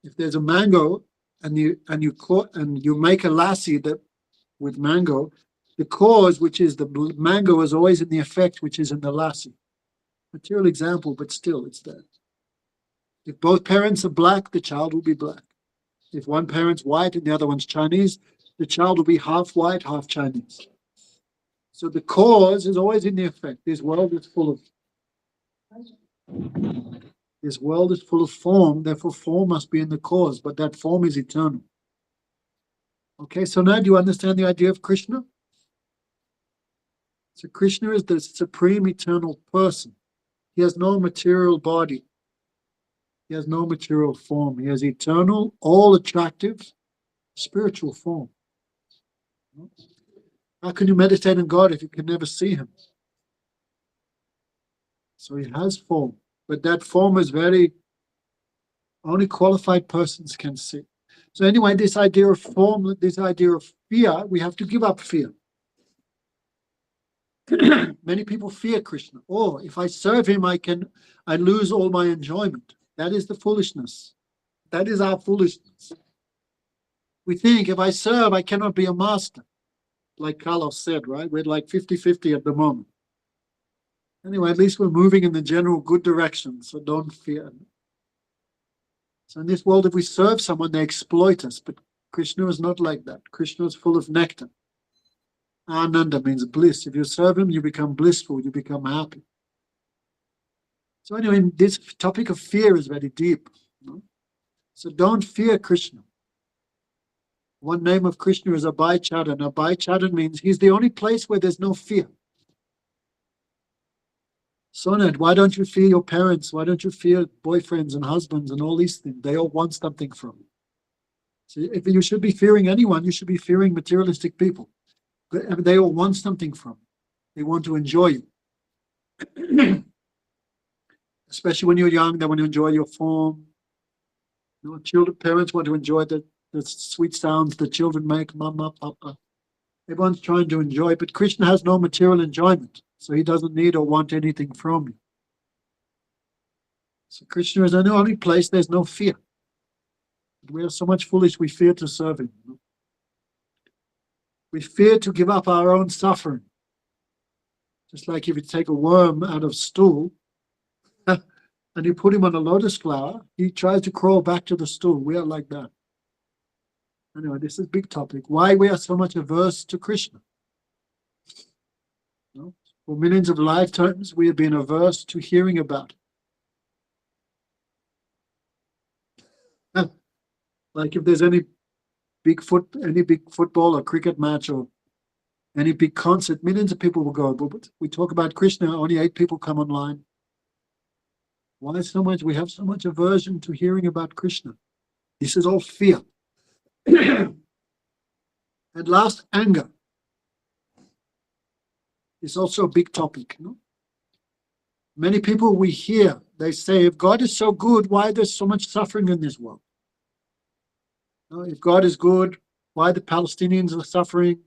If there's a mango and you make a lassi with mango, the cause, which is the mango, is always in the effect, which is in the lassi. Material example, but still it's there. If both parents are black, the child will be black. If one parent's white and the other one's Chinese, the child will be half white, half Chinese. So the cause is always in the effect. This world is full of form, therefore form must be in the cause, but that form is eternal. Okay, so now do you understand the idea of Krishna? So Krishna is the supreme eternal person. He has no material body. He has no material form. He has eternal, all attractive, spiritual form. How can you meditate on God if you can never see him? So he has form, but that form is only qualified persons can see. So anyway, this idea of form, this idea of fear, we have to give up fear. Many people fear Krishna. Oh, if I serve him, I lose all my enjoyment. That is the foolishness. That is our foolishness. We think if I serve, I cannot be a master. Like Carlos said, right? We're like 50-50 at the moment. Anyway, at least we're moving in the general good direction, so don't fear. So in this world, if we serve someone, they exploit us. But Krishna is not like that. Krishna is full of nectar. Ananda means bliss. If you serve him, you become blissful, you become happy. So anyway, this topic of fear is very deep. So don't fear Krishna. One name of Krishna is Abhaycharan. Abhaycharan means he's the only place where there's no fear. Sonat, why don't you fear your parents? Why don't you fear boyfriends and husbands and all these things? They all want something from you. So if you should be fearing anyone, you should be fearing materialistic people. They all want something from you. They want to enjoy you. Especially when you're young, they want to enjoy your form. Children, parents want to enjoy the sweet sounds the children make, mama, papa. Everyone's trying to enjoy, but Krishna has no material enjoyment, so he doesn't need or want anything from you. So Krishna is the only place there's no fear. We are so much foolish, we fear to serve him. We fear to give up our own suffering. Just like if you take a worm out of stool, and you put him on a lotus flower, he tries to crawl back to the stool. We are like that. Anyway, this is a big topic. Why we are so much averse to Krishna. For millions of lifetimes, we have been averse to hearing about it. Like if there's any big football or cricket match or any big concert, millions of people will go. But we talk about Krishna, only 8 people come online. Why so much? We have so much aversion to hearing about Krishna. This is all fear. And last, anger. It's also a big topic. Many people we hear, they say, if God is so good, why there's so much suffering in this world? If God is good, why the Palestinians are suffering?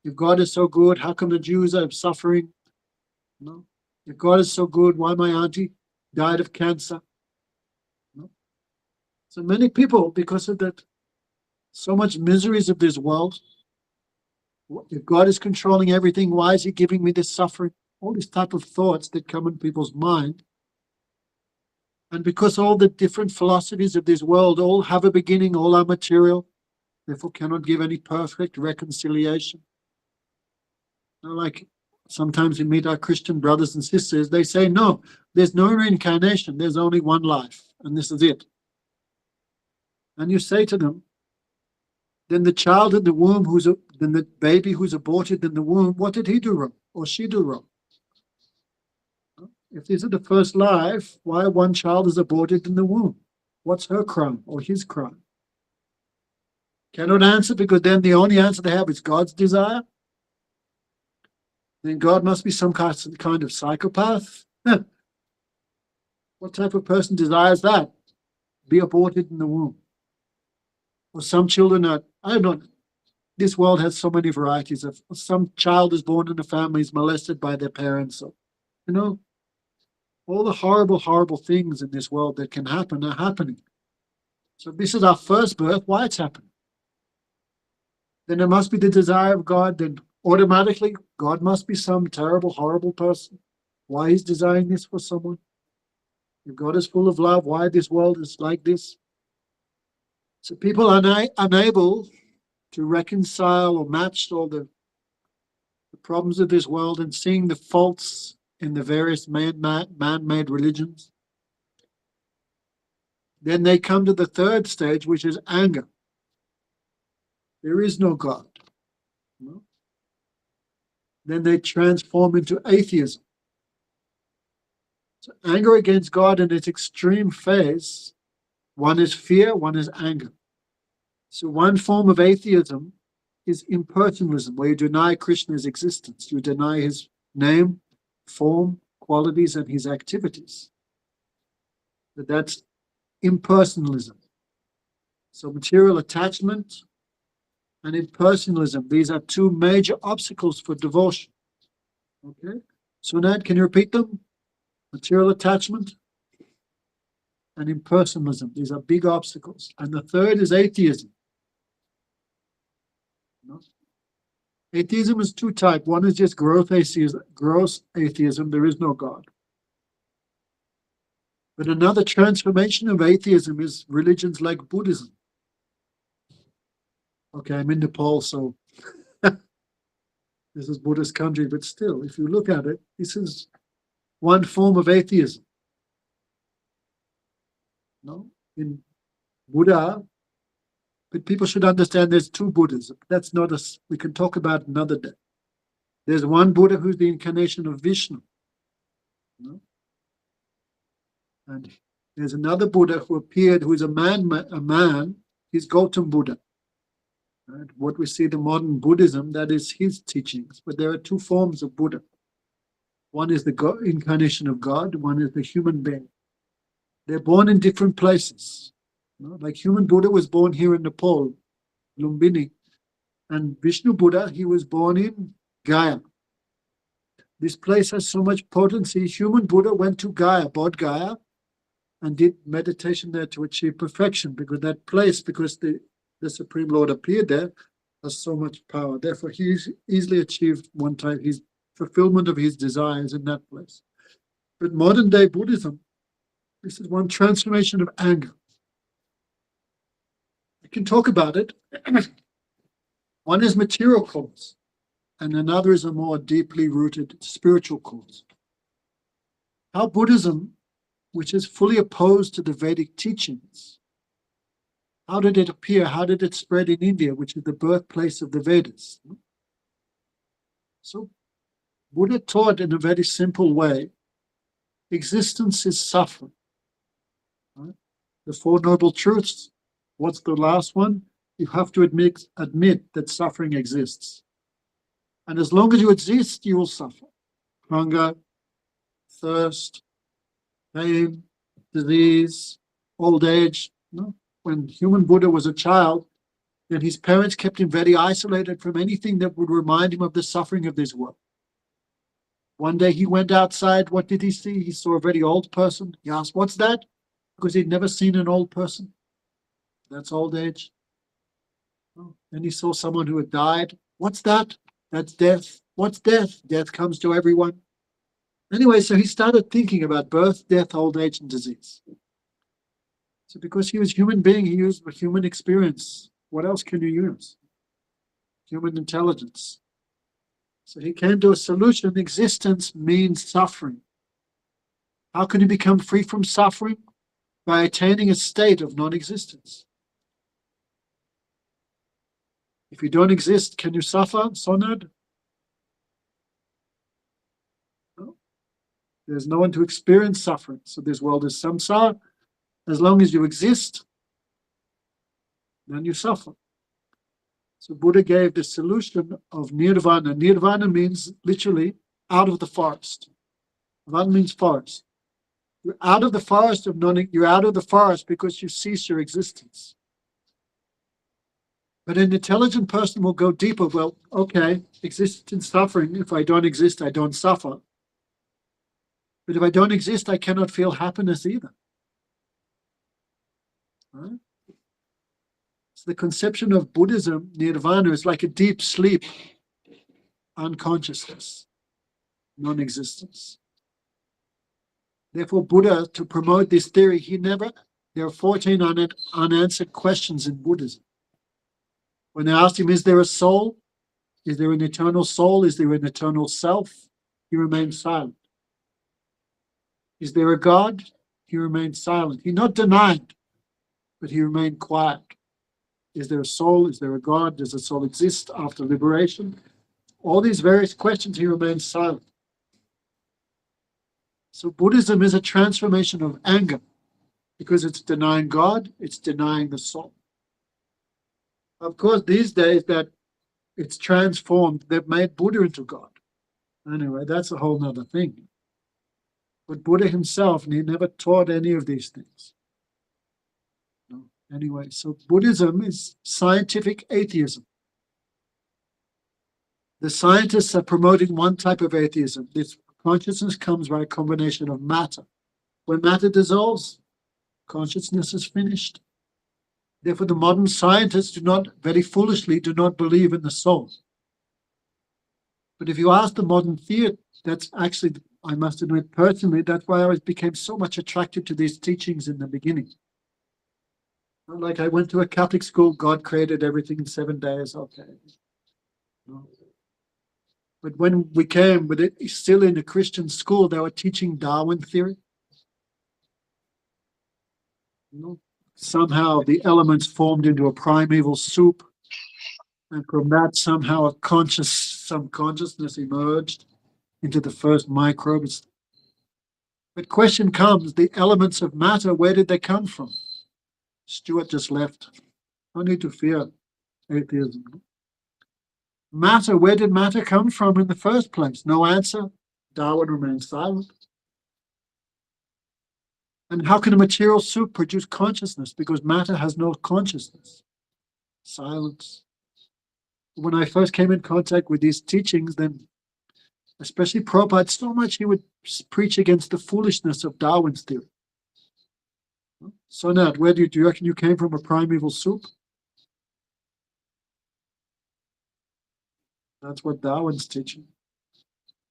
If God is so good, how come the Jews are suffering? If God is so good, why my auntie died of cancer? So many people, because of that, so much miseries of this world. If God is controlling everything, why is he giving me this suffering? All these type of thoughts that come in people's mind. And because all the different philosophies of this world all have a beginning, all are material, therefore cannot give any perfect reconciliation. Like sometimes we meet our Christian brothers and sisters, they say, no, there's no reincarnation, there's only one life, and this is it. And you say to them, then the child in the womb, then the baby who's aborted in the womb, what did he do wrong or she do wrong? If this is the first life, why one child is aborted in the womb? What's her crime or his crime? Cannot answer, because then the only answer they have is God's desire. Then God must be some kind of psychopath. What type of person desires that? Be aborted in the womb. Or some children are, I don't know, this world has so many varieties of, some child is born in a family, is molested by their parents. So, all the horrible, horrible things in this world that can happen are happening. So if this is our first birth, why it's happening? Then it must be the desire of God, then automatically God must be some terrible, horrible person. Why he's desiring this for someone? If God is full of love, why this world is like this? So people are unable to reconcile or match all the problems of this world and seeing the faults in the various man-made religions. Then they come to the third stage, which is anger. There is no God. Then they transform into atheism. So anger against God in its extreme phase, one is fear, one is anger. So one form of atheism is impersonalism, where you deny Krishna's existence. You deny his name, form, qualities, and his activities. But that's impersonalism. So material attachment and impersonalism, these are two major obstacles for devotion. Okay? So Nat, can you repeat them? Material attachment and impersonalism. These are big obstacles. And the third is atheism. Atheism is two types. One is just gross atheism. There is no God. But another transformation of atheism is religions like Buddhism. Okay, I'm in Nepal, so this is Buddhist country, but still, if you look at it, this is one form of atheism. In Buddha, But people should understand there's two Buddhas. That's not we can talk about another day. There's one Buddha who's the incarnation of Vishnu. You know? And there's another Buddha who appeared, who is a man, he's Gautam Buddha. Right? What we see in the modern Buddhism, that is his teachings. But there are two forms of Buddha. One is the incarnation of God, one is the human being. They're born in different places. You know? Like human Buddha was born here in Nepal, Lumbini. And Vishnu Buddha, he was born in Gaya. This place has so much potency. Human Buddha went to Gaya, Bodh Gaya, and did meditation there to achieve perfection, because that place, because the Supreme Lord appeared there, has so much power. Therefore, he easily achieved one time his fulfillment of his desires in that place. But modern day Buddhism, this is one transformation of anger. I can talk about it. One is material cause, and another is a more deeply rooted spiritual cause. How Buddhism, which is fully opposed to the Vedic teachings, how did it appear? How did it spread in India, which is the birthplace of the Vedas? So Buddha taught in a very simple way, existence is suffering. Right? The Four Noble Truths. What's the last one? You have to admit that suffering exists. And as long as you exist, you will suffer. Hunger, thirst, pain, disease, old age. No? When human Buddha was a child, then his parents kept him very isolated from anything that would remind him of the suffering of this world. One day he went outside. What did he see? He saw a very old person. He asked, "What's that?" Because he'd never seen an old person. That's old age. Then he saw someone who had died. "What's that?" "That's death." "What's death?" "Death comes to everyone." Anyway, so he started thinking about birth, death, old age, and disease. So because he was a human being, he used human experience. What else can you use? Human intelligence. So he came to a solution. Existence means suffering. How can you become free from suffering? By attaining a state of non-existence. If you don't exist, can you suffer, Sonad? No. There's no one to experience suffering. So this world is samsara. As long as you exist, then you suffer. So Buddha gave the solution of nirvana. Nirvana means literally out of the forest. Nirvana means forest. You're out of the forest of you're out of the forest because you cease your existence. But an intelligent person will go deeper. Well, okay, existence, suffering. If I don't exist, I don't suffer. But if I don't exist, I cannot feel happiness either. Right? So the conception of Buddhism, nirvana, is like a deep sleep, unconsciousness, non-existence. Therefore, Buddha, to promote this theory, there are 14 unanswered questions in Buddhism. When they asked him, is there a soul? Is there an eternal soul? Is there an eternal self? He remained silent. Is there a God? He remained silent. He not denied, but he remained quiet. Is there a soul? Is there a God? Does the soul exist after liberation? All these various questions, he remained silent. So Buddhism is a transformation of anger, because it's denying God, it's denying the soul. Of course, these days that it's transformed, they've made Buddha into God. Anyway, that's a whole nother thing. But Buddha himself, he never taught any of these things. No. Anyway, so Buddhism is scientific atheism. The scientists are promoting one type of atheism. This consciousness comes by a combination of matter. When matter dissolves, consciousness is finished. Therefore, the modern scientists very foolishly, do not believe in the soul. But if you ask the modern theist, that's actually, I must admit personally, that's why I became so much attracted to these teachings in the beginning. Like I went to a Catholic school, God created everything in 7 days, okay. No. But when we came, but it's still in a Christian school, they were teaching Darwin theory. somehow the elements formed into a primeval soup, and from that somehow some consciousness emerged into the first microbes. But question comes, the elements of matter, where did they come from? Stuart just left. No need to fear atheism. Matter, where did matter come from in the first place? No answer. Darwin remains silent. And how can a material soup produce consciousness? Because matter has no consciousness. Silence. When I first came in contact with these teachings, then especially Prabhupada, so much he would preach against the foolishness of Darwin's theory. So Nat, where do you reckon you came from, a primeval soup? That's what Darwin's teaching.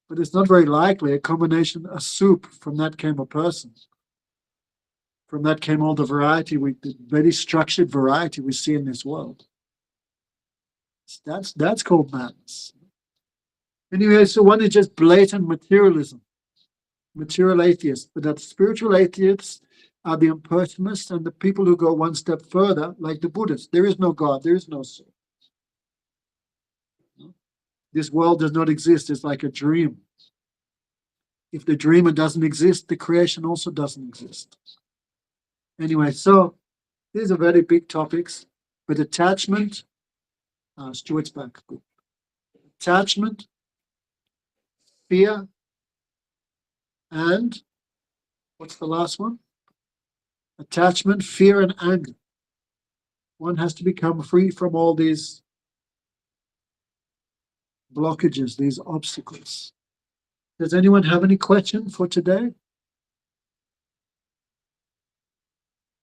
But it's not very likely. A combination, a soup, from that came a person. From that came all the variety, the very structured variety we see in this world. That's called madness. Anyway, so one is just blatant materialism, material atheists, but that spiritual atheists are the impersonalists and the people who go one step further, like the Buddhists. There is no God, there is no soul. This world does not exist, it's like a dream. If the dreamer doesn't exist, the creation also doesn't exist. Anyway, so these are very big topics, but attachment, Stuart's back. Attachment, fear, and what's the last one? Attachment, fear, and anger. One has to become free from all these blockages, these obstacles. Does anyone have any question for today?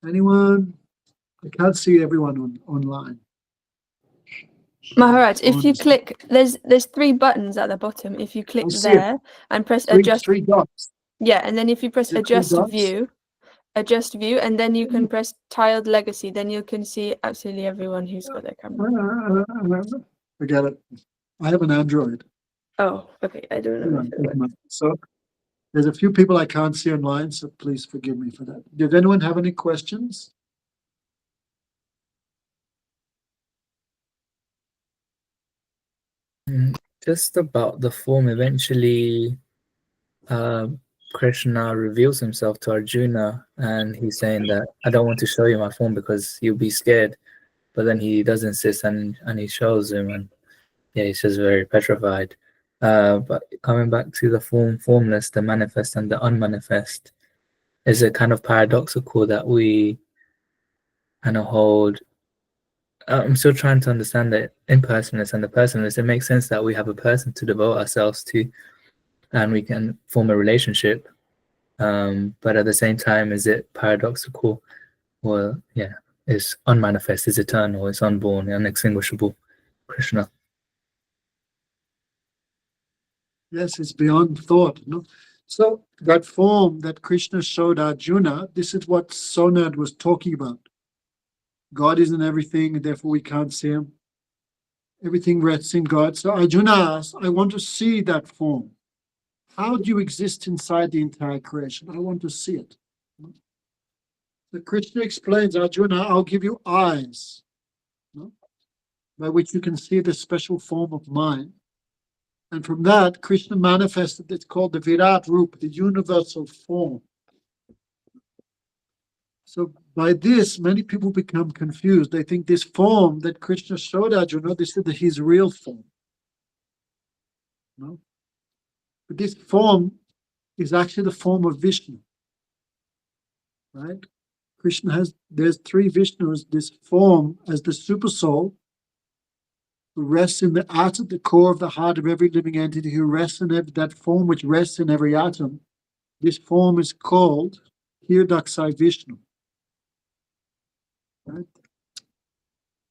Anyone? I can't see everyone online. Maharaj, if you click, there's 3 buttons at the bottom. If you click there and press adjust, 3 dots. yeah, and then if you press Is it 3 adjust dots? view, and then you can press tiled legacy, then you can see absolutely everyone who's got their camera. Forget it. I have an Android. Oh, okay, I don't know. If it works. So there's a few people I can't see online, so please forgive me for that. Did anyone have any questions? Just about the form, eventually Krishna reveals himself to Arjuna, and he's saying that I don't want to show you my form because you'll be scared. But then he does insist, and he shows him, and yeah, he's just very petrified. But coming back to the formless, the manifest, and the unmanifest, is it kind of paradoxical that we kind of hold? I'm still trying to understand the impersonalist and the personalist. It makes sense that we have a person to devote ourselves to, and we can form a relationship. But at the same time, is it paradoxical? Well, yeah, it's unmanifest, it's eternal, it's unborn, unextinguishable. Krishna. Yes, it's beyond thought. No? So that form that Krishna showed Arjuna, this is what Sonad was talking about. God is in everything, and therefore we can't see him. Everything rests in God. So Arjuna asked, I want to see that form. How do you exist inside the entire creation? I want to see it. So Krishna explains, Arjuna, I'll give you eyes, by which you can see the special form of mine. And from that, Krishna manifested, it's called the Virat Rupa, the universal form. So by this, many people become confused. They think this form that Krishna showed Arjuna, this is his real form. No? But this form is actually the form of Vishnu. Right? Krishna there's 3 Vishnus, this form as the super soul, who rests in the atom, the core of the heart of every living entity, who rests in that form which rests in every atom. This form is called Hirdaksai Vishnu. Right?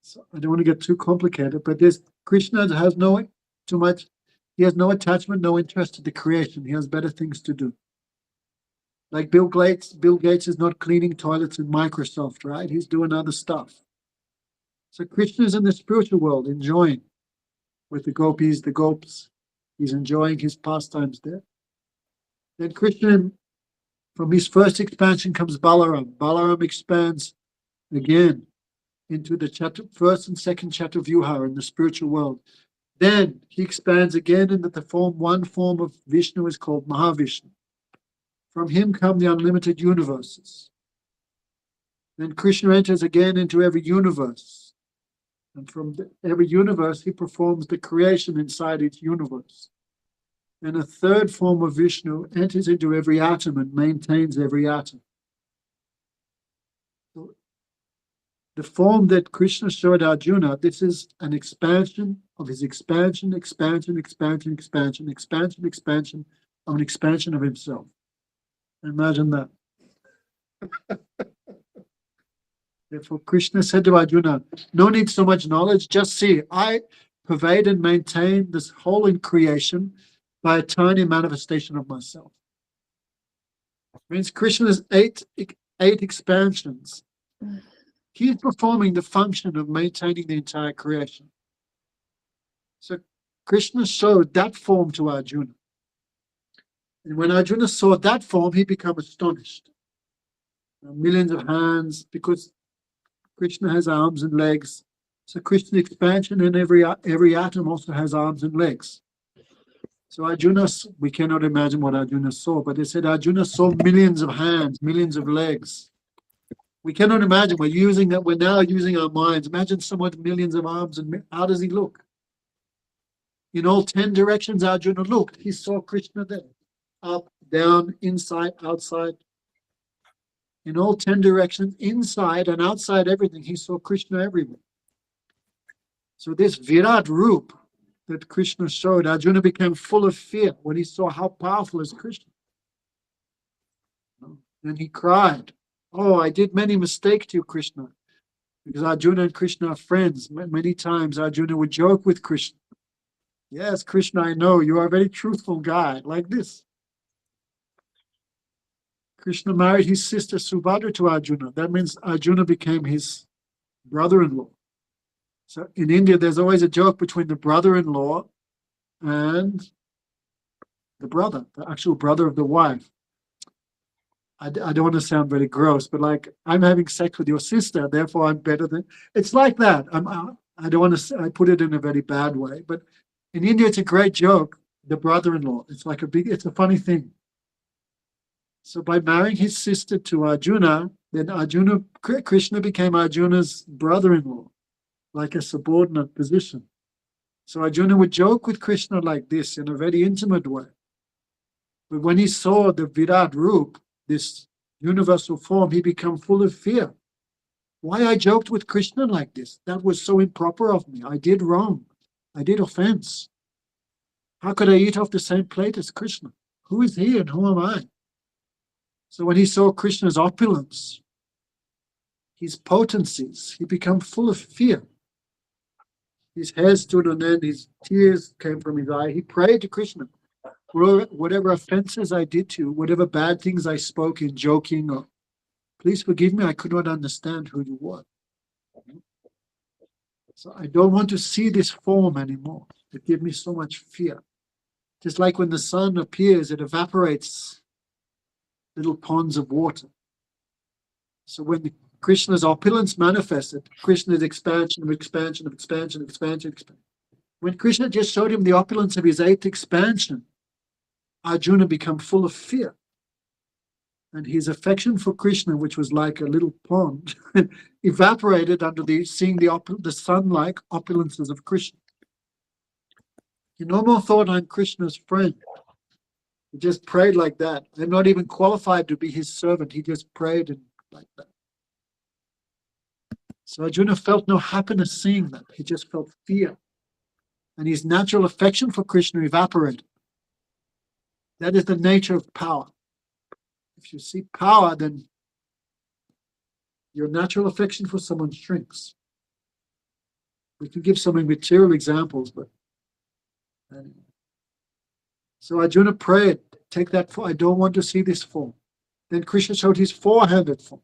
So I don't want to get too complicated, but Krishna has no attachment, no interest in the creation. He has better things to do. Like Bill Gates is not cleaning toilets in Microsoft, right? He's doing other stuff. So Krishna is in the spiritual world, enjoying with the gopis, the gops. He's enjoying his pastimes there. Then Krishna, from his first expansion comes Balaram. Balaram expands again into the first and second Chaturvyuha in the spiritual world. Then he expands again into the one form of Vishnu is called Mahavishnu. From him come the unlimited universes. Then Krishna enters again into every universe. And from every universe, he performs the creation inside each universe. And a third form of Vishnu enters into every atom and maintains every atom. So the form that Krishna showed Arjuna, this is an expansion of his expansion of an expansion of himself. Imagine that. Therefore, Krishna said to Arjuna, no need so much knowledge, just see, I pervade and maintain this whole in creation by a tiny manifestation of myself. It means Krishna's eight expansions. He is performing the function of maintaining the entire creation. So Krishna showed that form to Arjuna. And when Arjuna saw that form, he became astonished. Millions of hands, because Krishna has arms and legs. So Krishna's expansion in every atom also has arms and legs. So Arjuna, we cannot imagine what Arjuna saw, but they said Arjuna saw millions of hands, millions of legs. We cannot imagine. We're now using our minds. Imagine someone with millions of arms, and how does he look? In all 10 directions Arjuna looked, he saw Krishna there. Up, down, inside, outside. In all 10 directions, inside and outside everything, he saw Krishna everywhere. So this Virat Roop that Krishna showed, Arjuna became full of fear when he saw how powerful is Krishna. And he cried, oh, I did many mistakes to you, Krishna. Because Arjuna and Krishna are friends. Many times Arjuna would joke with Krishna. Yes, Krishna, I know, you are a very truthful guy, like this. Krishna married his sister Subhadra to Arjuna. That means Arjuna became his brother-in-law. So in India, there's always a joke between the brother-in-law and the brother, the actual brother of the wife. I don't want to sound very gross, but like, I'm having sex with your sister, therefore I'm better than... It's like that. I don't want to... I put it in a very bad way, but in India, it's a great joke, the brother-in-law. It's like it's a funny thing. So by marrying his sister to Arjuna, then Krishna became Arjuna's brother-in-law, like a subordinate position. So Arjuna would joke with Krishna like this in a very intimate way. But when he saw the Virat Roop, this universal form, he became full of fear. Why I joked with Krishna like this? That was so improper of me. I did wrong. I did offense. How could I eat off the same plate as Krishna? Who is he and who am I? So when he saw Krishna's opulence, his potencies, he became full of fear. His hair stood on end, his tears came from his eye. He prayed to Krishna, whatever offenses I did to you, whatever bad things I spoke in joking, or please forgive me, I could not understand who you were. So I don't want to see this form anymore. It gave me so much fear. Just like when the sun appears, it evaporates little ponds of water. So when Krishna's opulence manifested, Krishna's expansion. When Krishna just showed him the opulence of his 8th expansion, Arjuna became full of fear. And his affection for Krishna, which was like a little pond, evaporated under seeing the sun-like opulences of Krishna. He no more thought, I'm Krishna's friend. He just prayed like that. I'm not even qualified to be his servant. He just prayed like that. So Arjuna felt no happiness seeing that. He just felt fear. And his natural affection for Krishna evaporated. That is the nature of power. If you see power, then your natural affection for someone shrinks. We can give some material examples, but anyway. So Arjuna prayed, take that form. I don't want to see this form. Then Krishna showed his 4-handed form,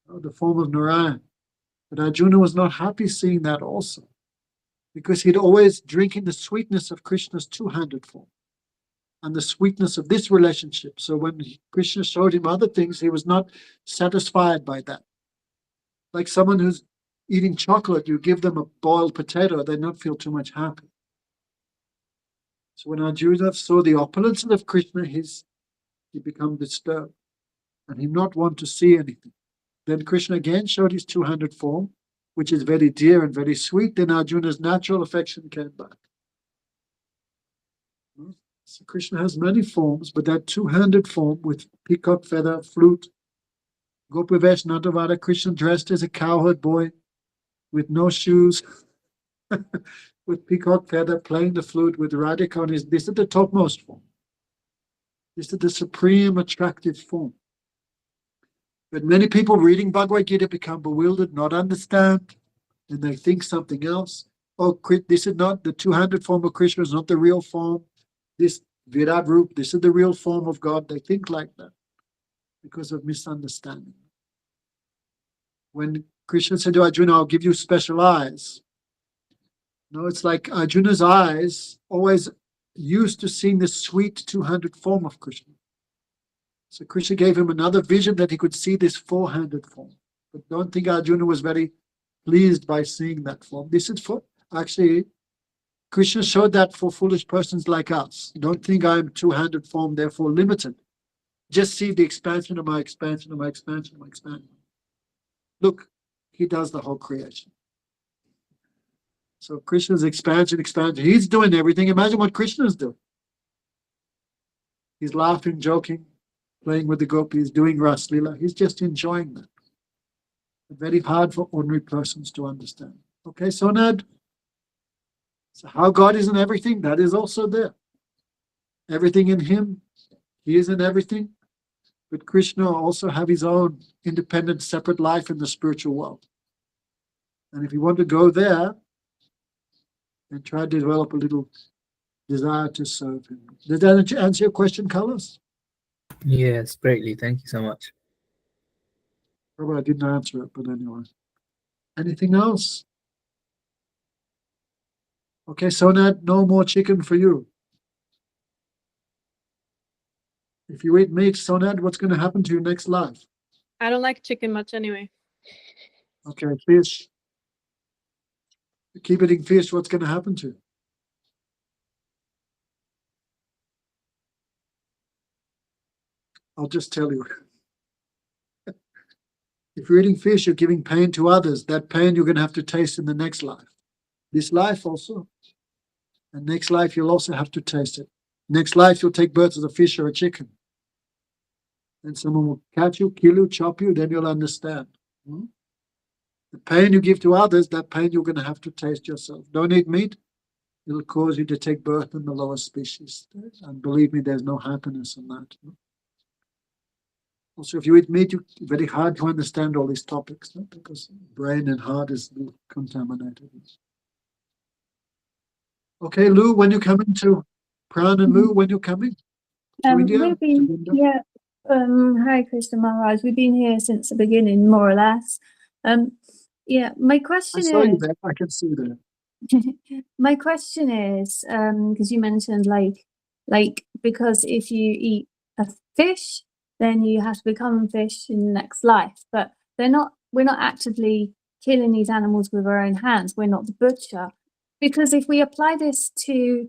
the form of Narayan. But Arjuna was not happy seeing that also, because he'd always drinking the sweetness of Krishna's 2-handed form. and the sweetness of this relationship. So when Krishna showed him other things, he was not satisfied by that. Like someone who's eating chocolate, you give them a boiled potato, they don't feel too much happy. So when Arjuna saw the opulence of Krishna, he became disturbed and he not want to see anything. Then Krishna again showed his two-handed form, which is very dear and very sweet. Then Arjuna's natural affection came back. So Krishna has many forms, but that two-handed form with peacock feather, flute, Gopavesh Nandavada, Krishna dressed as a cowherd boy with no shoes, with peacock feather, playing the flute with Radhika on his. This is the topmost form. This is the supreme attractive form. But many people reading Bhagavad Gita become bewildered, not understand, and they think something else. Oh, this is not the two-handed form of Krishna, is not the real form. This Virat Rup, this is the real form of God. They think like that because of misunderstanding. When Krishna said to Arjuna, I'll give you special eyes. No, it's like Arjuna's eyes always used to seeing this sweet two-handed form of Krishna. So Krishna gave him another vision that he could see this four-handed form. But don't think Arjuna was very pleased by seeing that form. This is for, actually, Krishna showed that for foolish persons like us. Don't think I'm two-handed form, therefore limited. Just see the expansion of my expansion of my expansion of my expansion. Look, he does the whole creation. So Krishna's expansion, he's doing everything. Imagine what Krishna's doing. He's laughing, joking, playing with the gopis, doing Ras Lila. He's just enjoying that. Very hard for ordinary persons to understand. Okay, Sonad? So how God is in everything, that is also there. Everything in him, he is in everything. But Krishna also have his own independent, separate life in the spiritual world. And if you want to go there, then try to develop a little desire to serve him. Did that answer your question, Carlos? Yes, greatly. Thank you so much. Probably I didn't answer it, but anyway. Anything else? Okay, Sonat, no more chicken for you. If you eat meat, Sonat, what's going to happen to your next life? I don't like chicken much anyway. Okay, fish. You keep eating fish, what's going to happen to you? I'll just tell you. If you're eating fish, you're giving pain to others. That pain you're going to have to taste in the next life. This life also. And next life, you'll also have to taste it. Next life, you'll take birth as a fish or a chicken. Then someone will catch you, kill you, chop you, then you'll understand. The pain you give to others, that pain you're going to have to taste yourself. Don't eat meat. It'll cause you to take birth in the lower species. And believe me, there's no happiness in that. Also, if you eat meat, it's very hard to understand all these topics, because brain and heart is contaminated. Okay, Lou, when you coming to Pran and Lou, when you coming to India? We've been, yeah. Hi, Krishna Maharaj. We've been here since the beginning, more or less. Yeah, my question I saw you is. there. I can see that. My question is, because you mentioned like because if you eat a fish, then you have to become fish in the next life. But we're not actively killing these animals with our own hands. We're not the butcher. Because if we apply this to,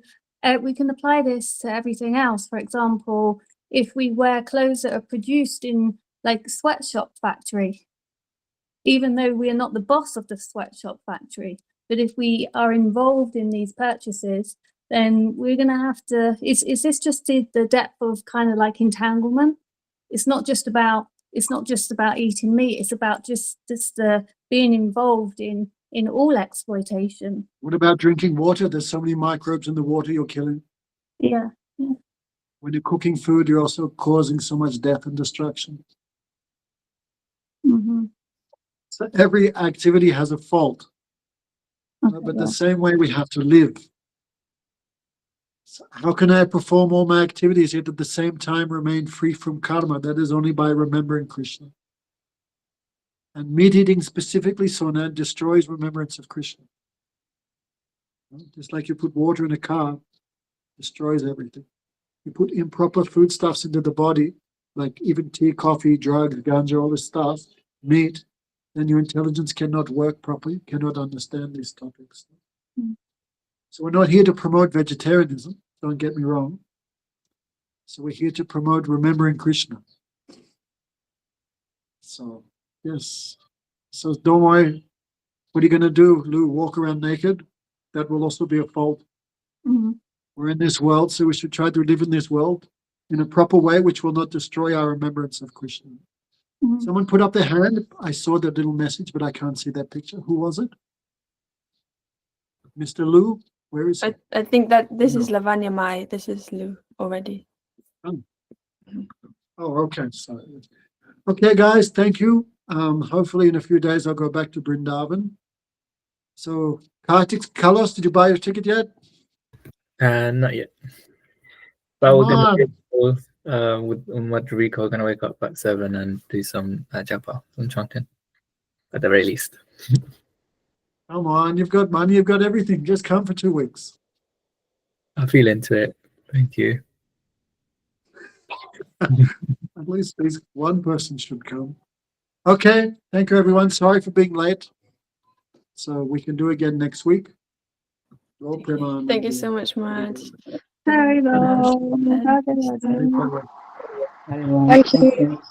we can apply this to everything else. For example, if we wear clothes that are produced in like a sweatshop factory, even though we are not the boss of the sweatshop factory, but if we are involved in these purchases, then we're going to have to, is this just the depth of kind of like entanglement? It's not just about eating meat. It's about just being involved in all exploitation. What about drinking water? There's so many microbes in the water you're killing. Yeah. When you're cooking food, you're also causing so much death and destruction. Mm-hmm. So every activity has a fault. Okay, But the same way we have to live. So how can I perform all my activities yet at the same time remain free from karma? That is only by remembering Krishna. And meat eating specifically, Sonad, destroys remembrance of Krishna. Just like you put water in a car, destroys everything. you put improper foodstuffs into the body, like even tea, coffee, drugs, ganja, all this stuff, meat, then your intelligence cannot work properly, cannot understand these topics. Mm. So we're not here to promote vegetarianism, don't get me wrong. So we're here to promote remembering Krishna. So, yes. So don't worry. What are you going to do, Lou? Walk around naked? That will also be a fault. Mhm. We're in this world, so we should try to live in this world in a proper way, which will not destroy our remembrance of Krishna. Mhm. Someone put up their hand. I saw that little message, but I can't see that picture. Who was it? Mr. Lou? Where is he? I think that this is No. Lavanya Mai. This is Lou already. Oh, okay. Sorry. Okay, guys, thank you. Hopefully in a few days I'll go back to Brindavan. So, Kartik, Carlos, did you buy your ticket yet? Not yet. But Come we're gonna on. with Rico, we're gonna wake up at 7 and do some japa, some chanting, at the very least. Come on, you've got money, you've got everything. Just come for 2 weeks. I feel into it. Thank you. At least one person should come. Okay, thank you, everyone. Sorry for being late. So we can do again next week. Thank you so much, Maharaj. Very well. Thank you. Thank you.